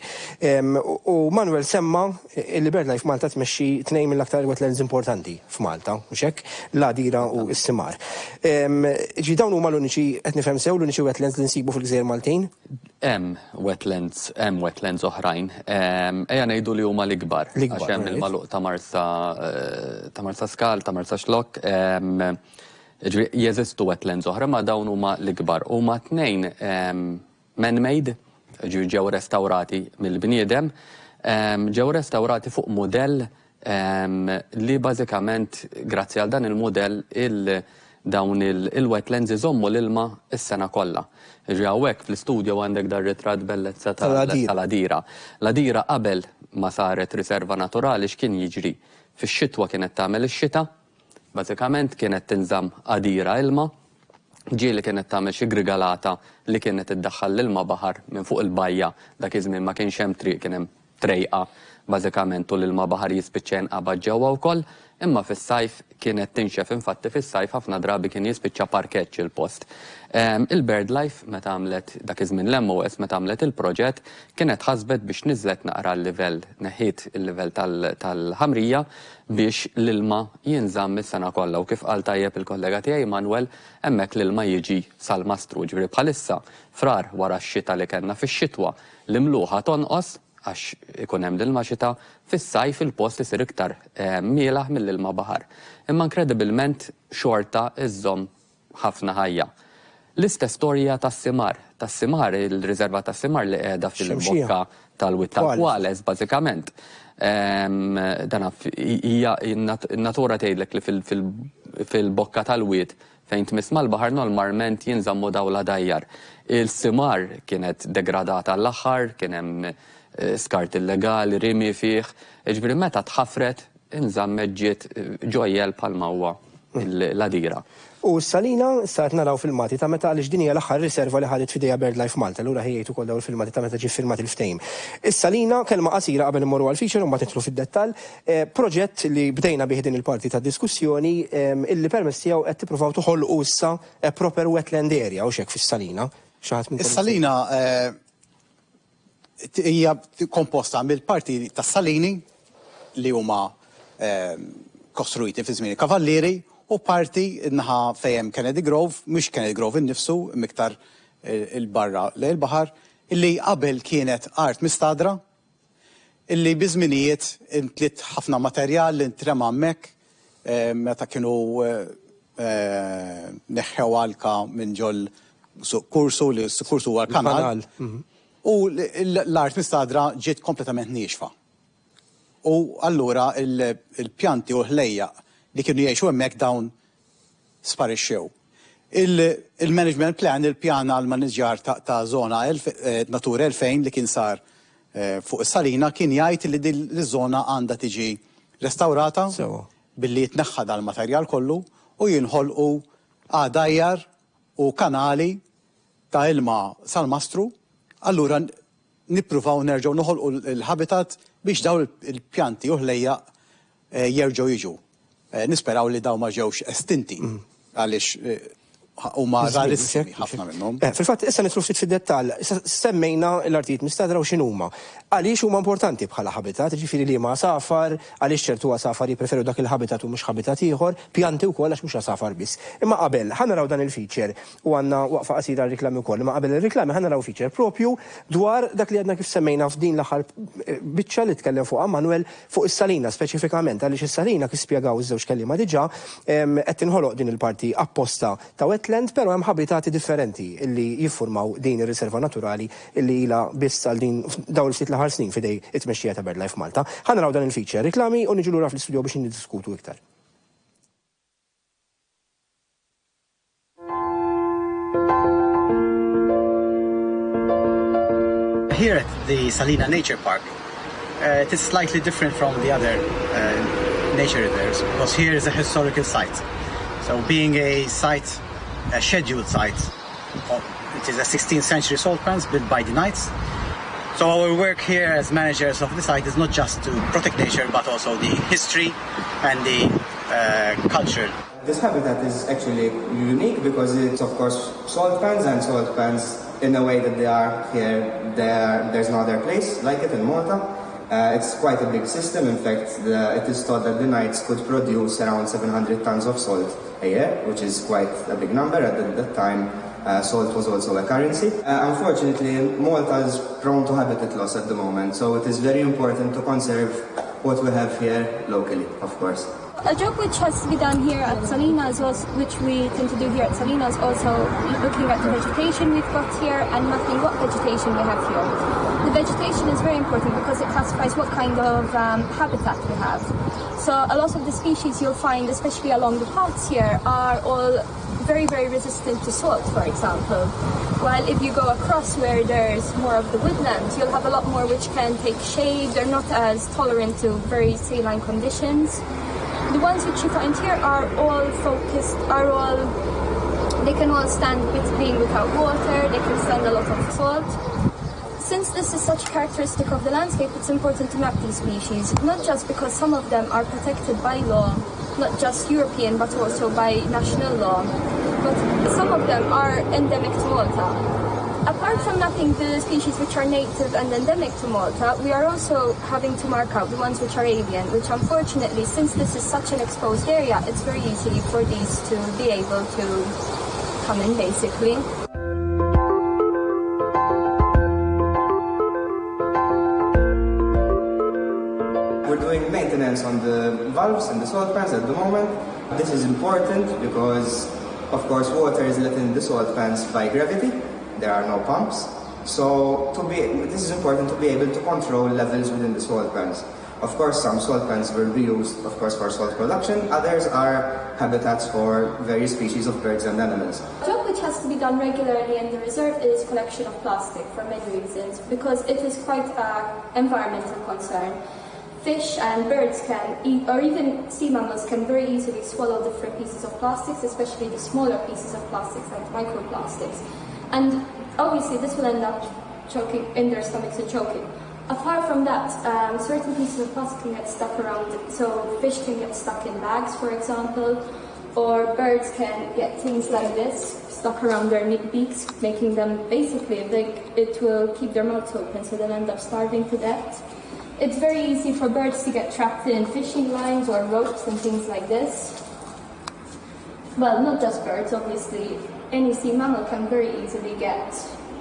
U Manuel semma li BirdLife Malta tmexxi tnejn mill-aktar wetlands importanti f'Malta, mhux hekk? L-Għadira u s-Simar. Ġi dawn huma l-uniċi qed nifhem sew l-uniċi wetlands li nsibu fil-Gżejjer Maltin? Hemm wetlands oħrajn. Ejja ngħidu li huma l-ikbar. Għax hemm il-magħluq ta' Marsa Skal, ta' Marsa Xlok, jeżistu wetlands oħra ma dawn huma l-ikbar. Huma tnejn man-made, ġew restawrati mill-bniedem, ġew restawrati fuq mudell li bażikament grazzi għal dan il-mudell dawn il-wetlands iżommu l-ilma s-sena kollha. Hawnhekk fl-istudju għandek dar ritratt bellezza tal-Għadira. L-Għadira qabel ma saret riserva naturali x'kien jiġri. Fix-xitwa kienet tagħmel ix-xita, bażikament kienet tinżamm Għadira ilma, ġieli kienet tagħmel xi grigalata li kienet iddaħħal l-ilma baħar minn fuq il-bajja, dak iż-żmien ma kienx hemm triq, kien hemm trejqa bażikament u l-ilma baħar jispiċċa jinqabad ġewwa wkoll, imma fis-sajf kienet tinxef infatti fis-sajf ħafna drabi kien jispiċċa parkeġġ il-post. Il-BirdLife meta għamlet dak iż-żmien l-MOS meta għamlet il-proġett kienet ħasbet biex niżlet naqra l-livell, neħħiet il-livell tal-ħamrija biex l-ilma jinżamm is-sena kollha u kif qal tajjeb il-kollega tiegħi Manuel hemmhekk l-ilma jiġi sal-Mastru. Ġifieri bħalissa frar wara x-xita li kellna fix-xitwa l-imluħa tonqos għax ikun hemm l-ilma xita, fis-sajf il-post isir iktar mielaħ mill-ilma baħar. Imma inkredibilment xorta iżżomm ħafna ħajja. L-istess storja tas-Simar. Tas-Simar, il-riserva tas-Simar li qiegħda fil-bokka tal-witt tal-Kwales bażikament. Dan hija n-natura tgħidlek li fil-bokka tal-witt fejn tmiss mal-baħar normalment jinżammu dawla dajjar. Il-Simar kienet degradata l-aħħar, kien hemm skart illegali, rimi fih, ġifieri meta tħaffret inżammet ġiet ġojjel bħalma huwa l-Għadira. U s-salina saret naraw filmati ta' meta għaliex din hija l-aħħar riserva li ħadet f'idejha BirdLife Malta, allura ħejjejtu ukoll dawn il-filmati ta' meta ġie filmat il-ftehim. Is-salina kelma qasira qabel immorru għall-feature u mbagħad nidħlu fid-dettall, proġett li bdejna bih din il-parti ta' diskussjoni illi permezz tiegħu qed tippruvaw toħolqu issa proper wetland area u x'hekk fis-salina. Is-salina hija komposta mill-parti tas-salini li huma kostruiti fi żmien kavallieri u parti naħa fejn Kennedy Grove, mhux Kennedy Grove innifsu, miktar il-barra lejn il-baħar, illi qabel kienet art mistadra, illi biżminijiet intliet ħafna materjal li ntrema hemmhekk meta kienu neħħew alka minn ġol kursu li kursu huwa l-kanal. U l-art mistadra ġiet kompletament nieċfa. U allura il-pjanti u ħlejja li kienu jgħixu hemmhekk dawn sparixxew. Il-management plan, il-pjana l-manager ta' zona Natura 2000 li kien sar fuq is-salina kien jgħid li din iż-żona għandha tiġi restawrata billi jitneħħa dal-materjal kollu u jinħolqu għadajjar u kanali ta' ilma sal-Mastru. Allura nippruvaw nerġgħu noħolqu l-habitat biex dawn il-pjanti u ħlejja jerġgħu jiġu. Nisperaw li daw ma ġewx estinti għaliex huma rarissimi ħafna minnhom. Fil-fatt issa nidħlu ftit fid-dettall, semmejna l-artijiet mistadra u x'inhuma. Għaliex huma importanti bħala habitat, ġifieri li ma safar, għaliex ċertu safar jippreferu dak il-habitat u mhux habitat ieħor, pjanti wkoll għax mhux safar biss. Imma qabel ħanaraw dan il-feature u għandna waqfa qasira r-riklami wkoll, imma qabel ir-riklami ħanaraw feature propju dwar dak li għadna kif semmejna f'din l-aħħar biċċa li tkellem fuqha Manuel fuq is-salina speċifikament għaliex is-salina kif spjegaw iż-żewġ kelliema diġà qed tinħoloq din il-parti apposta ta' wetland, però hemm habitati differenti illi jiffurmaw din ir-riserva naturali illi ilha biss għal din dawn il-ftit l-aħħar snin fidej it-tmexxija ta' BirdLife Malta. Ħanaraw dan il-feature riklami u niġu lura fl-istudio biex niddiskutu iktar. Here at the Salina Nature Park, it is slightly different from the other nature reserves because here is a historical site. So being a site, a scheduled site, It is a 16th century salt pans built by the Knights. So our work here as managers of the site is not just to protect nature, but also the history and the culture. This habitat is actually unique because it's, of course, salt pans, and salt pans, in the way that they are here, there's no other place like it in Malta. It's quite a big system. In fact, it is thought that the Knights could produce around 700 tons of salt a year, which is quite a big number. At that time, salt was also a currency. Unfortunately, Malta is prone to habitat loss at the moment, so it is very important to conserve what we have here locally, of course. A job which has to be done here at Salinas, which we tend to do here at Salinas, also looking at the vegetation we've got here and mapping what vegetation we have here. The vegetation is very important because it classifies what kind of habitat we have. So a lot of the species you'll find, especially along the paths here, are all very, very resistant to salt, for example. While if you go across where there's more of the woodlands, you'll have a lot more which can take shade. They're not as tolerant to very saline conditions. The ones which you find here are all focused, they can all stand with being without water, they can stand a lot of salt. Since this is such a characteristic of the landscape, it's important to map these species, not just because some of them are protected by law, not just European, but also by national law. But some of them are endemic to Malta. Apart from mapping the species which are native and endemic to Malta, we are also having to mark out the ones which are alien, which unfortunately, since this is such an exposed area, it's very easy for these to be able to come in, basically. We're doing maintenance on the valves and the salt pans at the moment. This is important because, of course, water is let in the salt pans by gravity. There are no pumps, so this is important to be able to control levels within the salt pans. Of course, some salt pans will be used, of course, for salt production. Others are habitats for various species of birds and animals. A job which has to be done regularly in the reserve is collection of plastic for many reasons, because it is quite an environmental concern. Fish and birds can eat, or even sea mammals can very easily swallow different pieces of plastics, especially the smaller pieces of plastics like microplastics. And obviously this will end up choking in their stomachs and choking. Apart from that, certain pieces of plastic can get stuck around, so fish can get stuck in bags, for example, or birds can get things like this stuck around their beaks, making them basically, it will keep their mouths open, so they'll end up starving to death. It's very easy for birds to get trapped in fishing lines or ropes and things like this. Well, not just birds, obviously. Any sea mammal can very easily get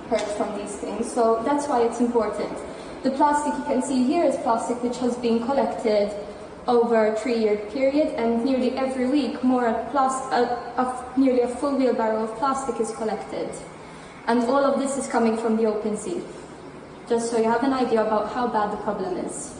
hurt from these things, so that's why it's important. The plastic you can see here is plastic which has been collected over a 3-year period, and nearly every week nearly a full wheelbarrow of plastic is collected. And all of this is coming from the open sea, just so you have an idea about how bad the problem is.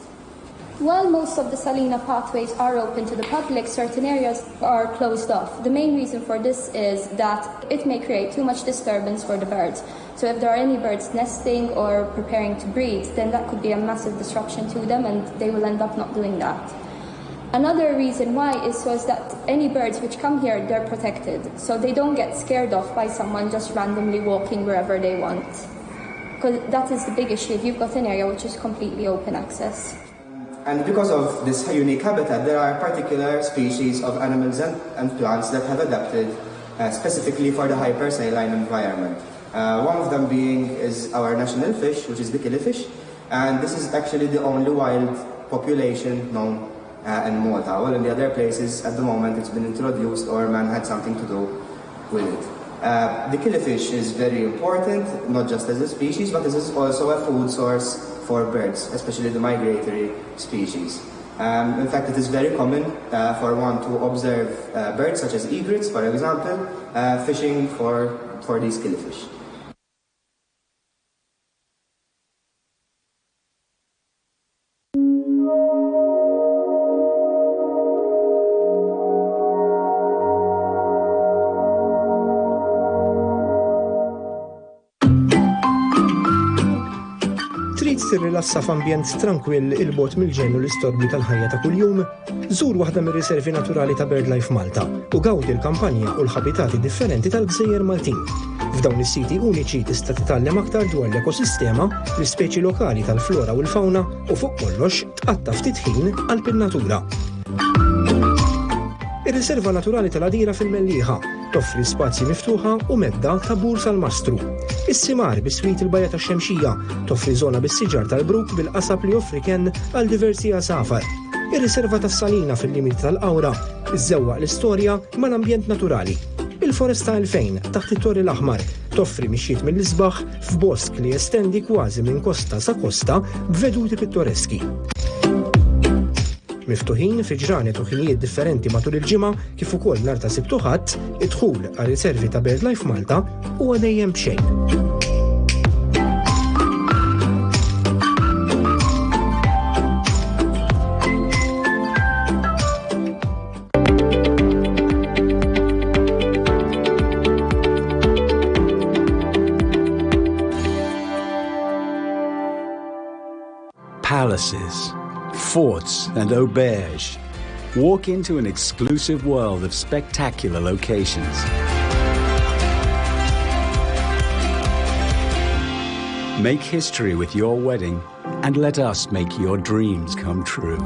While most of the Salina pathways are open to the public, certain areas are closed off. The main reason for this is that it may create too much disturbance for the birds. So if there are any birds nesting or preparing to breed, then that could be a massive disruption to them, and they will end up not doing that. Another reason why is that any birds which come here, they're protected. So they don't get scared off by someone just randomly walking wherever they want. Because that is the big issue if you've got an area which is completely open access. And because of this unique habitat, there are particular species of animals and plants that have adapted specifically for the hypersaline environment. One of them is our national fish, which is the killifish, and this is actually the only wild population known in Malta. All in the other places, at the moment, it's been introduced or man had something to do with it. The killifish is very important, not just as a species, but this is also a food source for birds, especially the migratory species. In fact, it is very common for one to observe birds such as egrets, for example, fishing for these killifish. Tirrilassa f'ambjent tranquill il-bot mill-ġen u l-istorbi tal-ħajja ta' kuljum, żur waħda mir-riservi naturali ta' BirdLife Malta u gawdi l-kampanja u l-ħabitati differenti tal-Gżejjer Maltin. F'dawn is-siti uniċi tista' titgħallem aktar dwar l-ekosistema, l-ispeċi lokali tal-flora u l-fawna u fuq kollox tqatta' ftit ħin għall-natura. Ir-Riserva Naturali tal-Għadira fil-Mellieħa toffri spazji miftuħa u medda ta' bur tal-Mastru. Is-Simar bis-Swit il-Bajja tax-Xemxija toffri żona bis-siġar tal-Bruk bil-qasab li joffri kenn għal diversi għasafar. Ir-Riserva tas-Salina fil-limit tal-Qawra iżżewwaq l-istorja mal-ambjent naturali. Il-Foresta 2000 taħt it-Torri l-Aħmar toffri mixjiet mill-isbaħ f'bosk li jestendi kważi minn kosta sa kosta b'veduti pittoreski. Miftuħin fi ġranet u ħinijiet differenti matul il-ġimgħa kif ukoll nhar ta' Sibt u Ħadd, id-dħul għar-riservi ta' BirdLife Malta huwa dejjem b'xejn. Palaces, forts and auberges. Walk into an exclusive world of spectacular locations. Make history with your wedding and let us make your dreams come true.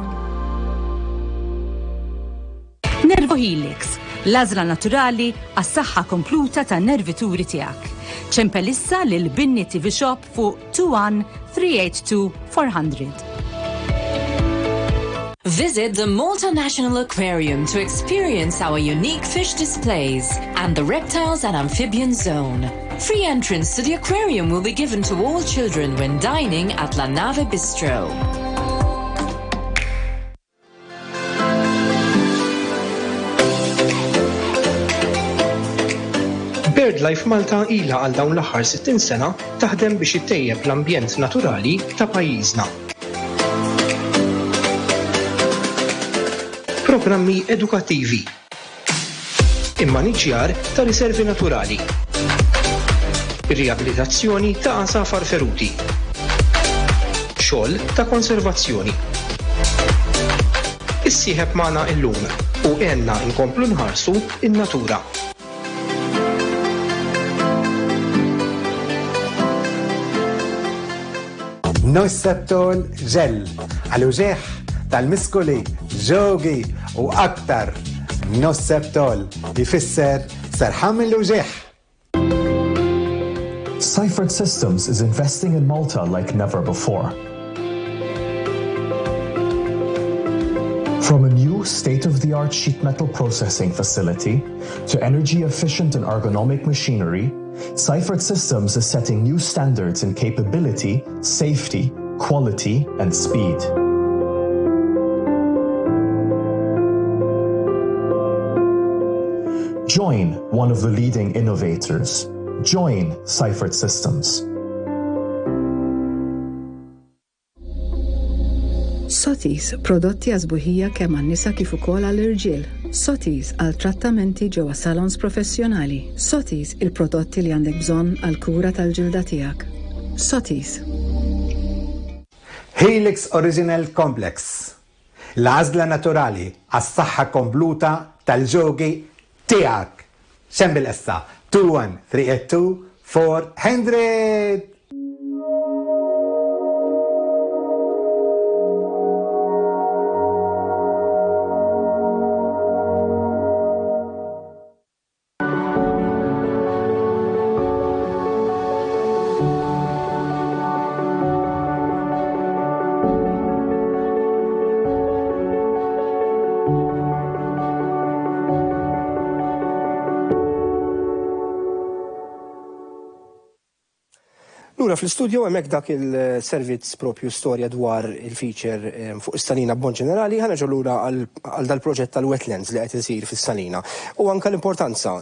Nervo Helix, l-għażla naturali għas-saħħa kompluta tan-nervituri tiegħek. ċempelissa lil Binni TV Shop fuq 21 382 400. Visit the Malta National Aquarium to experience our unique fish displays and the reptiles and amphibian zone. Free entrance to the aquarium will be given to all children when dining at La Nave Bistro. BirdLife Malta ilha għal dawn l-aħħar 60 sena taħdem biex ittejjeb l-ambjent naturali ta' pajjiżna. Programmi edukattivi, immaniġġjar ta' riservi naturali, riabilitazzjoni ta' għasafar feruti, xogħol ta' konservazzjoni. Issieħeb magħna llum u għenna nkomplu nħarsu in-natura. Nossetol ġell, għal-uġeħ tal-miskuli, ġogi u aktar. Nossetol jifisser serħam il-uġeħ. Seifert Systems is investing in Malta like never before. From a new state-of-the-art sheet metal processing facility to energy-efficient and ergonomic machinery, Seifert Systems is setting new standards in capability, safety, quality, and speed. Join one of the leading innovators. Join Seifert Systems. Sotis, prodotti għazbuħija kemm għan-nisa kif ukoll għall-irġiel. Sotis għal trattamenti ġewwa salons professjonali. Sotis il-prodotti li għandek bżonn għal kura tal-ġilda tiegħek. Sotis. Helix Original Complex. L-għażla naturali għas-saħħa kompluta tal-ġogi tiegħek. Xem bil-issa 21 382 400. Lura fl-istudio hemmhekk dak il-servizz propju storja dwar il-feature fuq is-Salina b'mod ġenerali, ħana lura għal dal-proġett tal-wetlands li qed isir fis-Salina. U anke l-importanza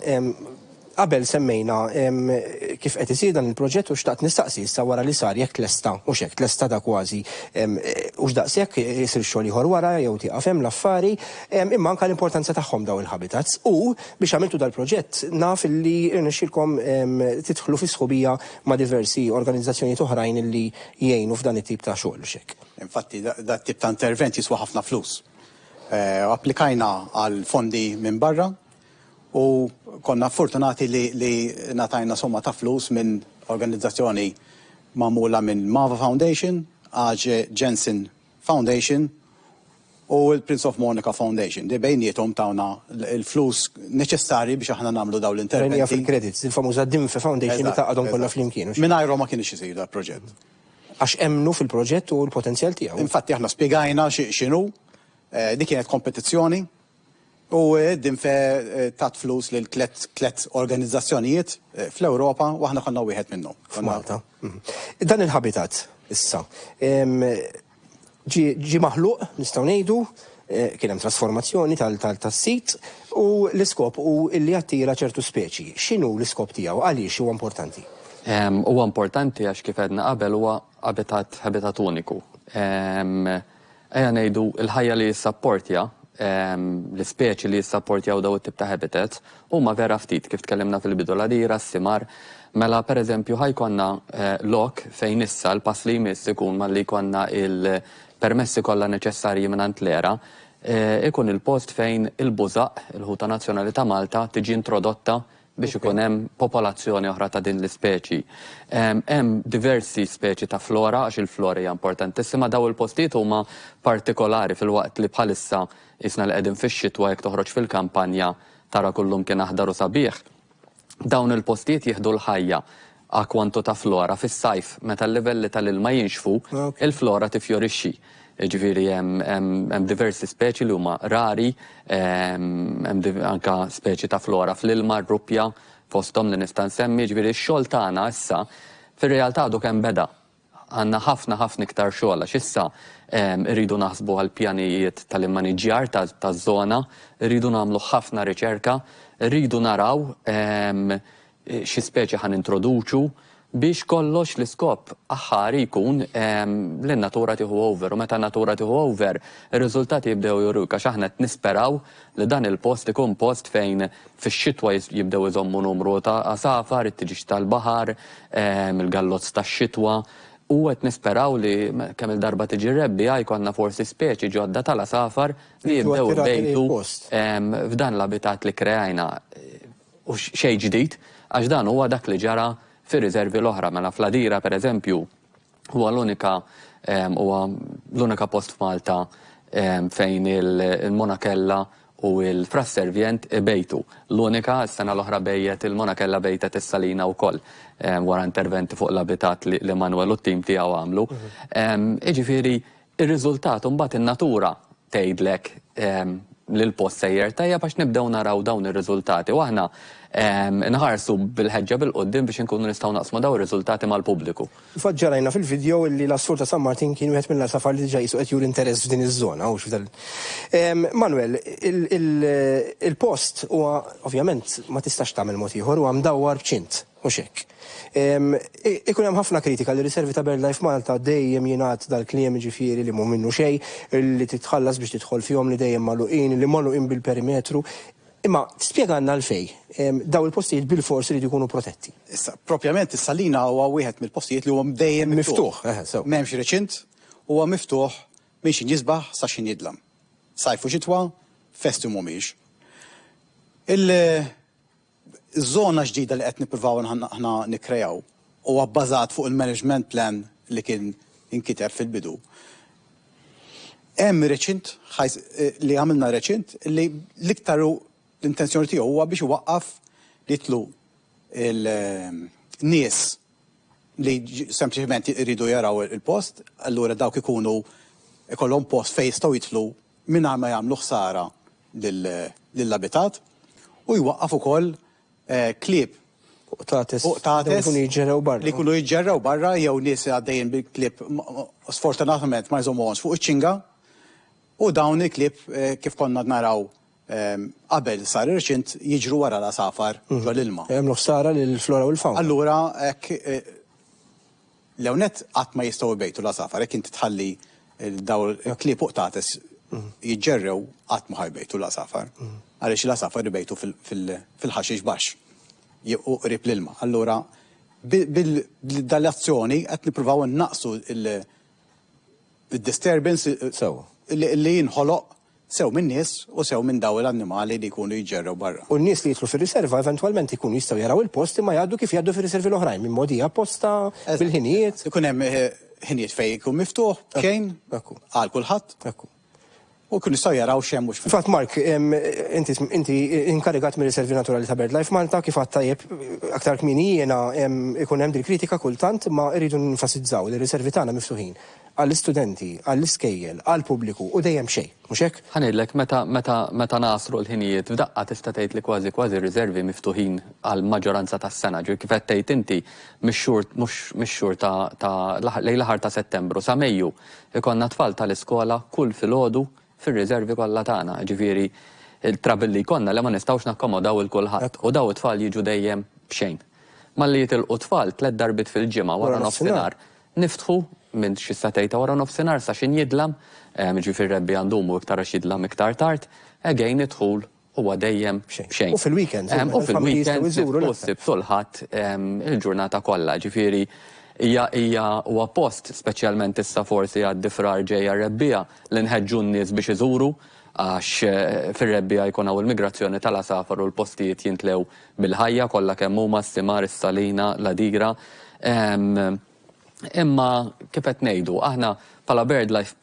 qabel semmejna kif qed isir dan il-proġett u xtaqt nistaqsi issa wara li sar jekk tlesta u x'hekk tlesta da kważi u x'daqshekk isir xogħol ieħor wara jew tieqaf hemm l-affari imma anke l-importanza tagħhom daw il-habitats u biex għamiltu dal-proġett naf illi irnexxielkom tidħlu fi sħubija ma' diversi organizzazzjonijiet oħrajn illi jgħinu f'dan it-tip ta' xogħol x'hekk. Infatti dat tip ta' intervent jiswa ħafna flus. Applikajna għal fondi minn barra U konna fortunati li natajna somma ta' flus minn organizzazzjoni magħmula minn Mava Foundation, AJ Jensen Foundation u l-Prince of Monaco Foundation. Di bejnietom tawna il-flus neċessari biex aħna nagħmlu daw l-interventi. Renja fil-credits, il-famuża Dimfe Foundation li taqadhom kollha flimkien. Mingħajrhom ma kienx isir dal-proġett. Għax emnu fil-proġett u l-potenzjal tiegħu. Infatti aħna spjegajna x'inhu, di kienet kompetizzjoni u Dimfe tat flus lil tliet organizzazzjonijiet fl-Ewropa u aħna konna wieħed minnhom. F'Malta. Dan il-habitat issa ġi maħluq nistgħu ngħidu kien hemm trasformazzjoni tas-sit u l-iskop u illi attira ċertu speċi. X'inhu l-iskop tiegħu għaliex huwa importanti? Huwa importanti għax kif għedna qabel huwa habitat uniku. Ejja ngħidu l-ħajja li jissapportja l-ispeċi li jissapportjaw daw it-tip ta' habitat huma vera ftit kif tkellimna fil-bidu l-għadira, s-simar. Mela pereżempju ħajkonna lok fejn issa l-pass li jmiss ikun malli jkollna il-permessi kollha neċessarji mingħand l-era, ikun il-post fejn il-bużaq, il-ħuta nazzjonali ta' Malta, tiġi introdotta biex ikun hemm popolazzjoni oħra ta' din l-ispeċi. Hemm diversi speċi ta' flora, għax il-flora hija importantissima, daw il-postijiet huma partikolari fil-waqt li bħalissa isna li qegħdin fix-xitwa jekk toħroġ fil-kampanja tara kullum kien aħdar u sabiħ. Dawn il-postijiet jieħdu l-ħajja akwantu ta' flora fis-sajf meta l-livelli tal-ilma jinxfu, il-flora tifjorixxi. Ġifieri hemm diversi speċi li huma rari, hemm anke speċi ta' flora fl-ilma, ruppja, fosthom li nista' nsemmi, ġifieri x-xogħol tagħna issa fir-realtà għadu kemm beda. Għandna ħafna iktar xogħol għax issa rridu naħsbu għal pjanijiet tal-immaniġġjar taż-żona, rridu nagħmlu ħafna riċerka, rridu naraw xi speċi ħan introduċu biex kollox l-iskop aħħari jkun l-natura tieħu over. U meta natura tieħu over, ir-riżultati jibdew juruk għax aħna qed nisperaw li dan il-post ikun post fejn fix-xitwa jibdew iżommu numru ta' asafar, it-tiġix tal-baħar, il-gallozz tax-xitwa. U qed nisperaw li kemm il-darba tiġi rebbija jkollna forsi speċi ġodda tal-asafar li jibdew ibbejtu f'dan l-abitat li kreajna. U xejn ġdid, għax dan huwa dak li ġara fir-riservi l-oħra, mela fl-Għadira pereżempju huwa l-unika post f'Malta fejn il-monakella u il-frasservjent ibejtu. L-unika s-sena l-oħra bejjet il-monakella bejtet is-salina wkoll wara interventi fuq l-abitat li Manuel u t-tim tiegħu għamlu. Jiġifieri ir-riżultat mbagħad in-natura tgħidlek l-post sejjer tajjeb għax nibdew naraw dawn ir-riżultati u aħna nħarsu bil-ħeġġa bil-qoddim biex inkunu nistgħu naqsmu daw ir-riżultati mal-pubbliku. Faġġarajna fil-video li l-assur ta' San Martin kien wieħed mill-safar li diġà jisu qed juri interess f'din iż-żona. Manuel, il-post huwa ovvjament ma tistax tagħmel mod ieħor huwa mdawwar b'ċint mhux hekk. Ikun hemm ħafna kritika li riservi ta' BirdLife Malta dejjem jingħad dal-kliem ġifieri li mhu minnu xejn li titħallas biex tidħol fihom li dejjem magħluqin, li magħluqin bil-perimetru. Imma tispjegana għalfejn daw il-postijiet bil-forsi li jkunu protetti. Issa, propjament is-salina huwa wieħed mill-postijiet li huwa dejjem miftuħ. M'hemmx reċint, huwa miftuħ minn xi jisbaħ sa xi jidlam. Sajf u xitwa, festi mhumiex. Iż-żona ġdida li qed nippruvaw aħna nikkrejaw huwa bbażat fuq il-management plan li kien inkiteb fil-bidu. Hemm reċint li għamilna reċint li l-iktar l-intenzjoni tiegħu huwa biex iwaqqaf li jitlu il-nies li sempliċement iridu jaraw il-post, allura dawk ikunu ikollhom post fejn jistgħu jitlu mingħajr ma jagħmlu ħsara lill-abitat u jwaqqaf ukoll klieb li kunu jġerraw barra jew nies għaddejjin bil-klieb sfortunatament ma jżommuhomx fuq iċ-ċinga u dawn il-klieb kif konna naraw qabel sar ir-reċint jiġru wara l-asafar ġol ilma. Hemm ħsara lill-flora u l-fawna. Allura hekk l-ewnet qatt ma jistgħu jbejtu l-asafar hekk inti tħalli daw il-klieb uqtates jiġġerrew qatt ma ħajbejtu l-asafar. Għaliex l-asafar jibejtu fil-ħaxix baxx u qrib l-ilma. Allura bil-dal-azzjoni qed nippruvaw innaqsu il-disturbance li jinħoloq sew minn nies u sew minn daw l-annimali li jkunu jġerrew barra. U n-nies li jitlu fir-riserva eventwalment ikunu jistgħu jaraw il-post imma jgħaddu kif jgħaddu fir-riservi l-oħrajn minn modija apposta bil-ħinijiet. Ikun hemm ħinijiet fejn ikun miftuħ, kejn, għal kulħadd. U kun jistgħu jaraw x'hemm mhux. Fatt Mark, inti inkarigat mir-Riservi Naturali ta' BirdLife Malta kif għadt tajjeb aktar kmieni jiena ikun hemm kritika kultant ma rridu nenfasizzaw li r-riservi tagħna miftuħin għall-istudenti, għall-iskejjel, għall-pubbliku u dejjem xejn, mhux hekk? Ħanidlek meta nasru l-ħinijiet f'daqqa tista' tgħid li kważi riservi miftuħin għal maġġoranza tas-sena, ġifieri kif qed tgħid inti mix-xhur ta' lejn l-aħar ta' Settembru sa Mejju ikonna tfal tal-iskola kull filgħodu fir-riservi kollha tagħna, ġifieri il-trabil li jkollna li ma nistgħux nakkomodaw il-kulħadd u daw it-tfal jiġu dejjem b'xejn. Malli jitilqu tfal 3 darbit fil-ġimgħa wara nofsinhar niftħu minn xi satej ta' wara nofsinhar sa xi jidlam, ġifier rebbi għandumu iktar għax jidlam iktar tard, egejn idħul huwa dejjem b'xejn. U fil-weekend. U fil-weekend issib kulħadd il-ġurnata kollha, ġifieri hija huwa post speċjalment issa forsi għad-difrar ġejja rebbija li nħeġġu n-nies biex iżuru għax fir-rebbija jkun hawn il-migrazzjoni tal-asafar u l-postijiet jintlew bil-ħajja kollha kemm huma s-simar, is-salina, l-adira. Imma kif qed ngħidu, aħna bħala BirdLife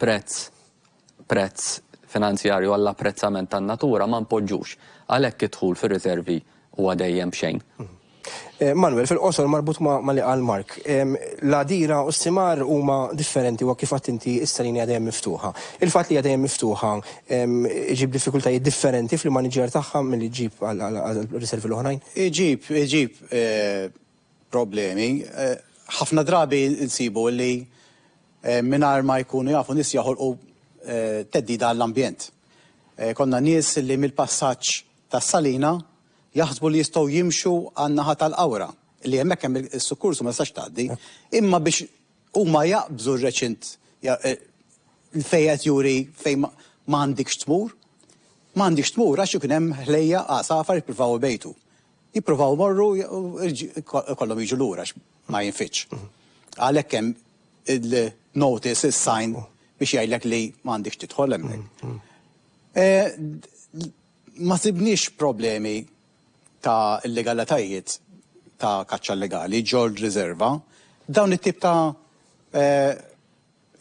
prezz finanzjarju għall apprezzament tan-natura ma npoġġux għalhekk idħul fir-riservi huwa dejjem b'xejn. Manuel, fil-qosor marbut ma li qal Mark, l-adira u s-simar huma differenti u kif qatt inti s-salini għadejjem miftuħa. Il-fatt li għadejjem miftuħa iġib diffikultajiet differenti fil-maniġer tagħha milli jġib għal-riservi l-oħrajn? Iġib problemi. Ħafna drabi nsibu li mingħajr ma jkunu jafu nies jaħolqu teddida għall-ambjent. Konna nies li mill-passaġġ tas-salina jaħsbu li jistgħu jimxu għan-naħa tal-qawra li hemmhekk hemm is-sukkursu ma jistax tgħaddi, imma biex huma jaqbżu r-reċint fejn qed juri fejn m'għandikx tmur, m'għandikx tmur għax ikun hemm ħlejja għasafar jippruvaw ibejtu. Jippruvaw morru kollhom jiġu lura ma jinfitx. Għalhekk hemm il-notice, is-sign biex jgħidlek li m'għandikx tidħol hemmhekk. Ma sibniex problemi ta' illegalitajiet ta' kaċċa legali ġol riserva, dawn it-tip ta'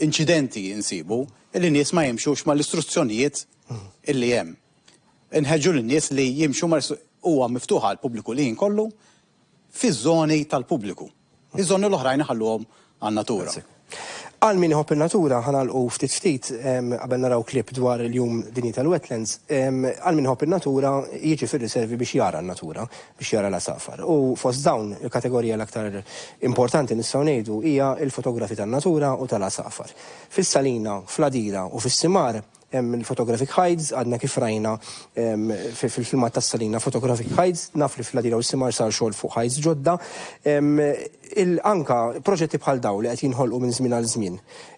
inċidenti insibu illi nies ma jimxux mal-istruzzjonijiet illi hemm. Inħeġġu lin-nies li jimxu huwa miftuħa għall-pubbliku li jinkollu fiż-żoni tal-pubbliku. Iż-żoni l-oħrajn iħalluhom għan-natura. Għal min iħobb in-natura ħanalqu ftit qabel naraw klip dwar il-jum dinji tal-wetlands, għal min iħobb in-natura jiġi fir-riservi biex jara n-natura, biex jara l-asafar. U fost dawn il-kategorija l-aktar importanti nistgħu ngħidu hija l-fotografi tan-natura u tal-asafar. Fis-salina, fl-adira u fis-simar hemm il-photographic hides, għadna kif rajna fil-filmat tas-salina photographic hides, naf li fl-adira u s-simar sar xogħol fuq hides ġodda. Anka proġetti bħal daw li qed jinħolqu minn żmien għal żmien.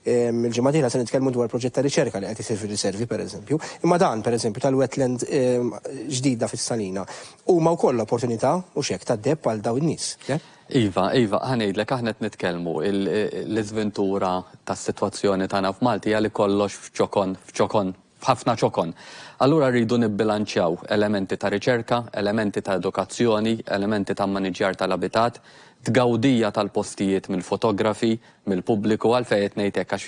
Il-ġimgħa dieħla se nitkellmu dwar proġett ta' riċerka li qed isir fir-riservi pereżempju, imma dan pereżempju tal-wetland ġdida fis-salina huma wkoll opportunità u x'hekk tad-deb għal dawn in-nies. Iva, ħanejdlek aħna qed nitkellmu l-iżventura tas-sitwazzjoni tagħna f'Malti hija li kollox f'ħafna ċokon. Allura rridu nibbilanċjaw elementi ta' riċerka, elementi ta' edukazzjoni, elementi ta' maniġjar tal-abitat, tgawdija tal-postijiet mill-fotografi, mill-pubbliku għalfejn qed ngħid hekk għax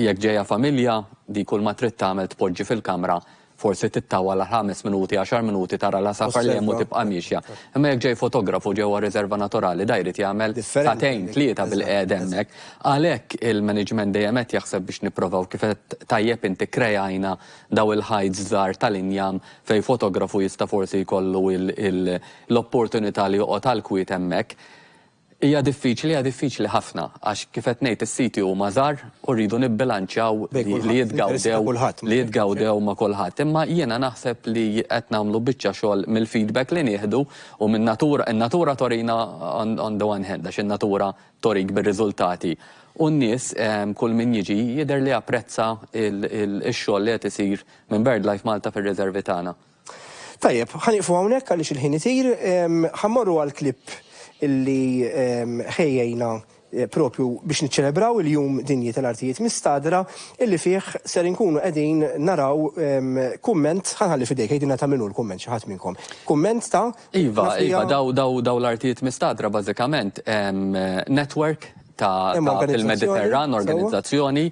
jekk ġejja familja di kull ma trid tagħmel tpoġġi fil-kamra forsi tittawa la 5 minuti, 10 minuti tara l-asafar li jemmu tibqa' mixja. Imma jekk ġej fotografu ġewwa riserva naturali dajrit jagħmel satejn tlieta bil-qiegħed hemmhekk. Għalhekk il-management dejjem qed jaħseb biex nipprovaw kif tajjeb inti krejajna daw il-ħajds żgħar tal-injam fejn fotografu jista' forsi jkollu l-opportunità li joqgħod għall-kwiet hemmhekk. Hija diffiċli ħafna għax kif qed ngħid is-siti huma żgħar u rridu nibbilanċjaw li jitgawdew ma' kulħadd. Imma jiena naħseb li qed nagħmlu biċċa xogħol mill-feedback li nieħdu u in-natura torina on the one hand għax in-natura torik bir-riżultati. U n-nies kull min jiġi jidher li apprezza x-xogħol li qed isir minn BirdLife Malta fir-riservi tagħna. Tajjeb, ħaniqfu hawnhekk għaliex il-ħin itir, ħammorru għall-klipp illi ħejjejna propju biex niċċelebraw il-jum dinji tal-artijiet mistadra illi fih ser inkunu qegħdin naraw kumment ħanħalli fidejk jgħidilna ta' minnu l-kumment xi ħadd minnkom. Kumment ta' Iva, daw l-artijiet mistadra bażikament network ta' il-Mediterran, organizzazzjoni,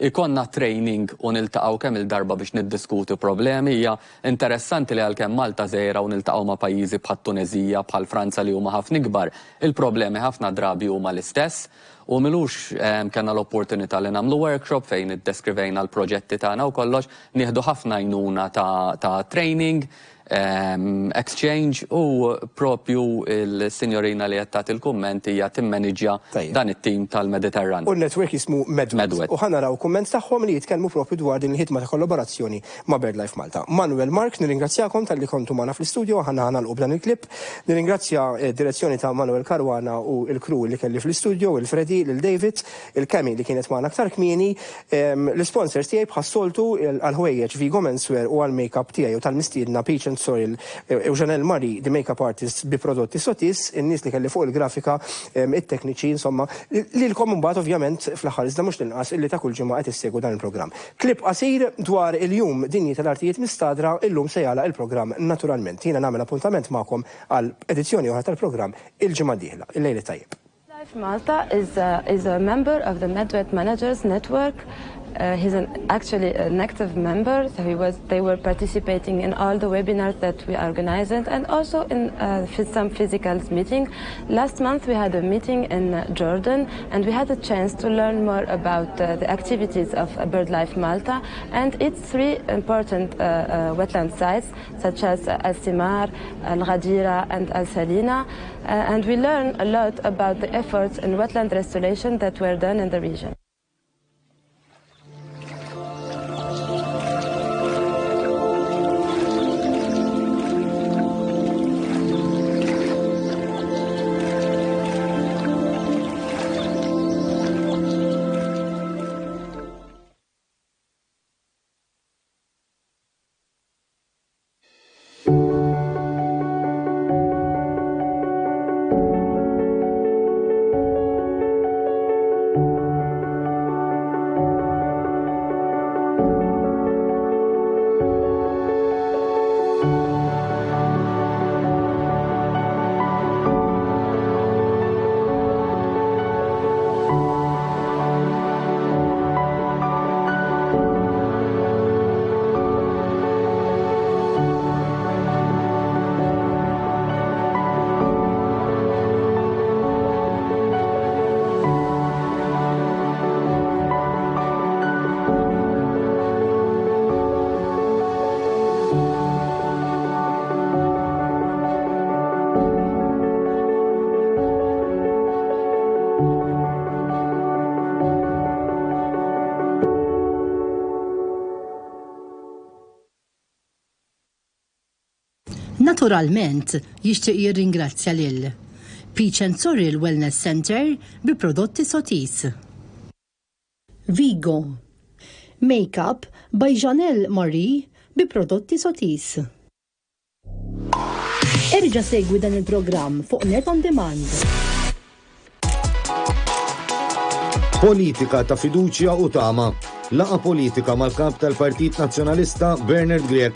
ikonna training u niltaqgħu kemm il-darba biex niddiskutu problemi. Hija interessanti li għalkemm Malta żgħira u niltaqgħu ma' pajjiżi bħal Tunezija, bħal Franza li huma ħafna ikbar, il-problemi ħafna drabi huma l-istess. U milux kellna l-opportunità li nagħmlu workshop fejn iddeskrivejna l-proġetti tagħna u kollox nieħdu ħafna għajnuna ta' training, exchange u propju il-sinjorina li qed tagħti il-kumment hija timmanagja dan it-tim tal-Mediterran. U l-network jismu Medwet. U ħanaraw kumment tagħhom li jitkellmu propju dwar din il-ħidma ta' kollaborazzjoni ma' BirdLife Malta. Manuel Mark, nirringrazzjakom tal-li kontu magħna fl-istudio, ħanna nagħlqu b'dan il-klipp. Nirringrazzja d-direzzjoni ta' Manuel Karwana u l-crew li kelli fl-istudio, il-Freddy, il-David, il-Kemi li kienet magħna aktar kmieni, l-sponsors tiegħi bħas-soltu għal-ħwejjeġ Vigo Menswear u għal-makeup tiegħi u tal-mistiedna Peach Soil, Eugenel Mari, the makeup artist bi prodotti Sotis, in-nies li kelli fuq il-grafika, it-tekniċi, insomma, li l-kom mbagħad ovvjament fl-aħħar iżda mhux tinqas illi ta' kull ġimgħa qed issegwu dan il-programm. Klipp qasir dwar il-jum dinji tal-artijiet mistadra, illum se jagħlaq il-programm naturalment. Jiena nagħmel appuntament magħkom għal edizzjoni oħra tal-programm il-ġimgħa d-dieħla. Il-lejli tajjeb. BirdLife Malta is a member of the Medwet Managers Network. He's actually an active member, so they were participating in all the webinars that we organized and also in some physical meetings. Last month we had a meeting in Jordan and we had a chance to learn more about the activities of BirdLife Malta and its three important wetland sites such as Al-Simar, Al-Ghadira and Al-Salina, and we learned a lot about the efforts in wetland restoration that were done in the region. Naturalment, jixtieq jirringrazzja lil Peach and Sorrel Wellness Center bi prodotti Sotis. Vigo. Makeup by Janelle Marie bi prodotti Sotis. Erġa' segwi dan il-programm fuq Net on Demand. Politika ta' fiduċja u tama. Laqa politika mal-kap tal-Partit Nazzjonalista Bernard Grieg.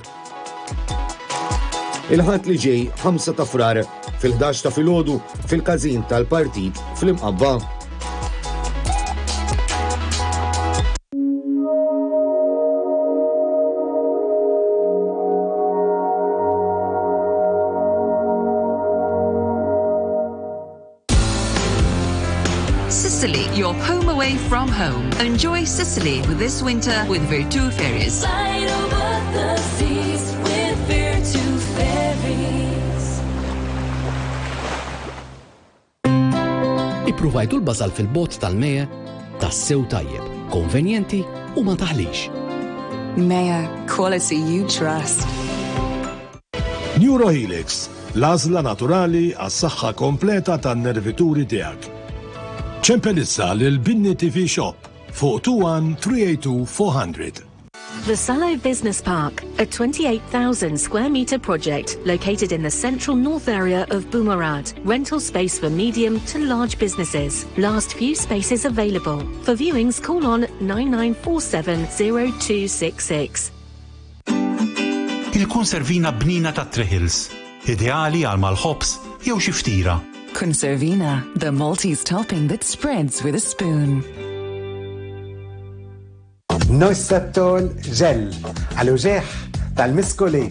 Il-ħadd li ġej 5 ta' frar fil-11 ta' filgħodu fil-każin tal-partit fl-Imqabba. Sicily, your home away from home. Enjoy Sicily with this winter with Virtu Ferries. Fly over the seas with Virtu Ferries. Ippruvajtu l-bażal fil-bot tal-Meja tas-sew tajjeb, konvenjenti u ma taħlix. Meja, quality you trust. NATURaLment, l-għażla naturali għas-saħħa kompleta tan-nervituri tiegħek. ċempel issa lil Binni TV Shop fuq 21 382 400. The Sallow Business Park, a 28,000 square metre project located in the central north area of Boomerad. Rental space for medium to large businesses. Last few spaces available. For viewings, call on 9947 0266. Il-konservina bnina ta' Trihils, ideali għal mal-ħobs jew xi ftira. Conservina, the Maltese topping that spreads with a spoon. Nossetol ġell, għal-uġeħ tal-miskuli.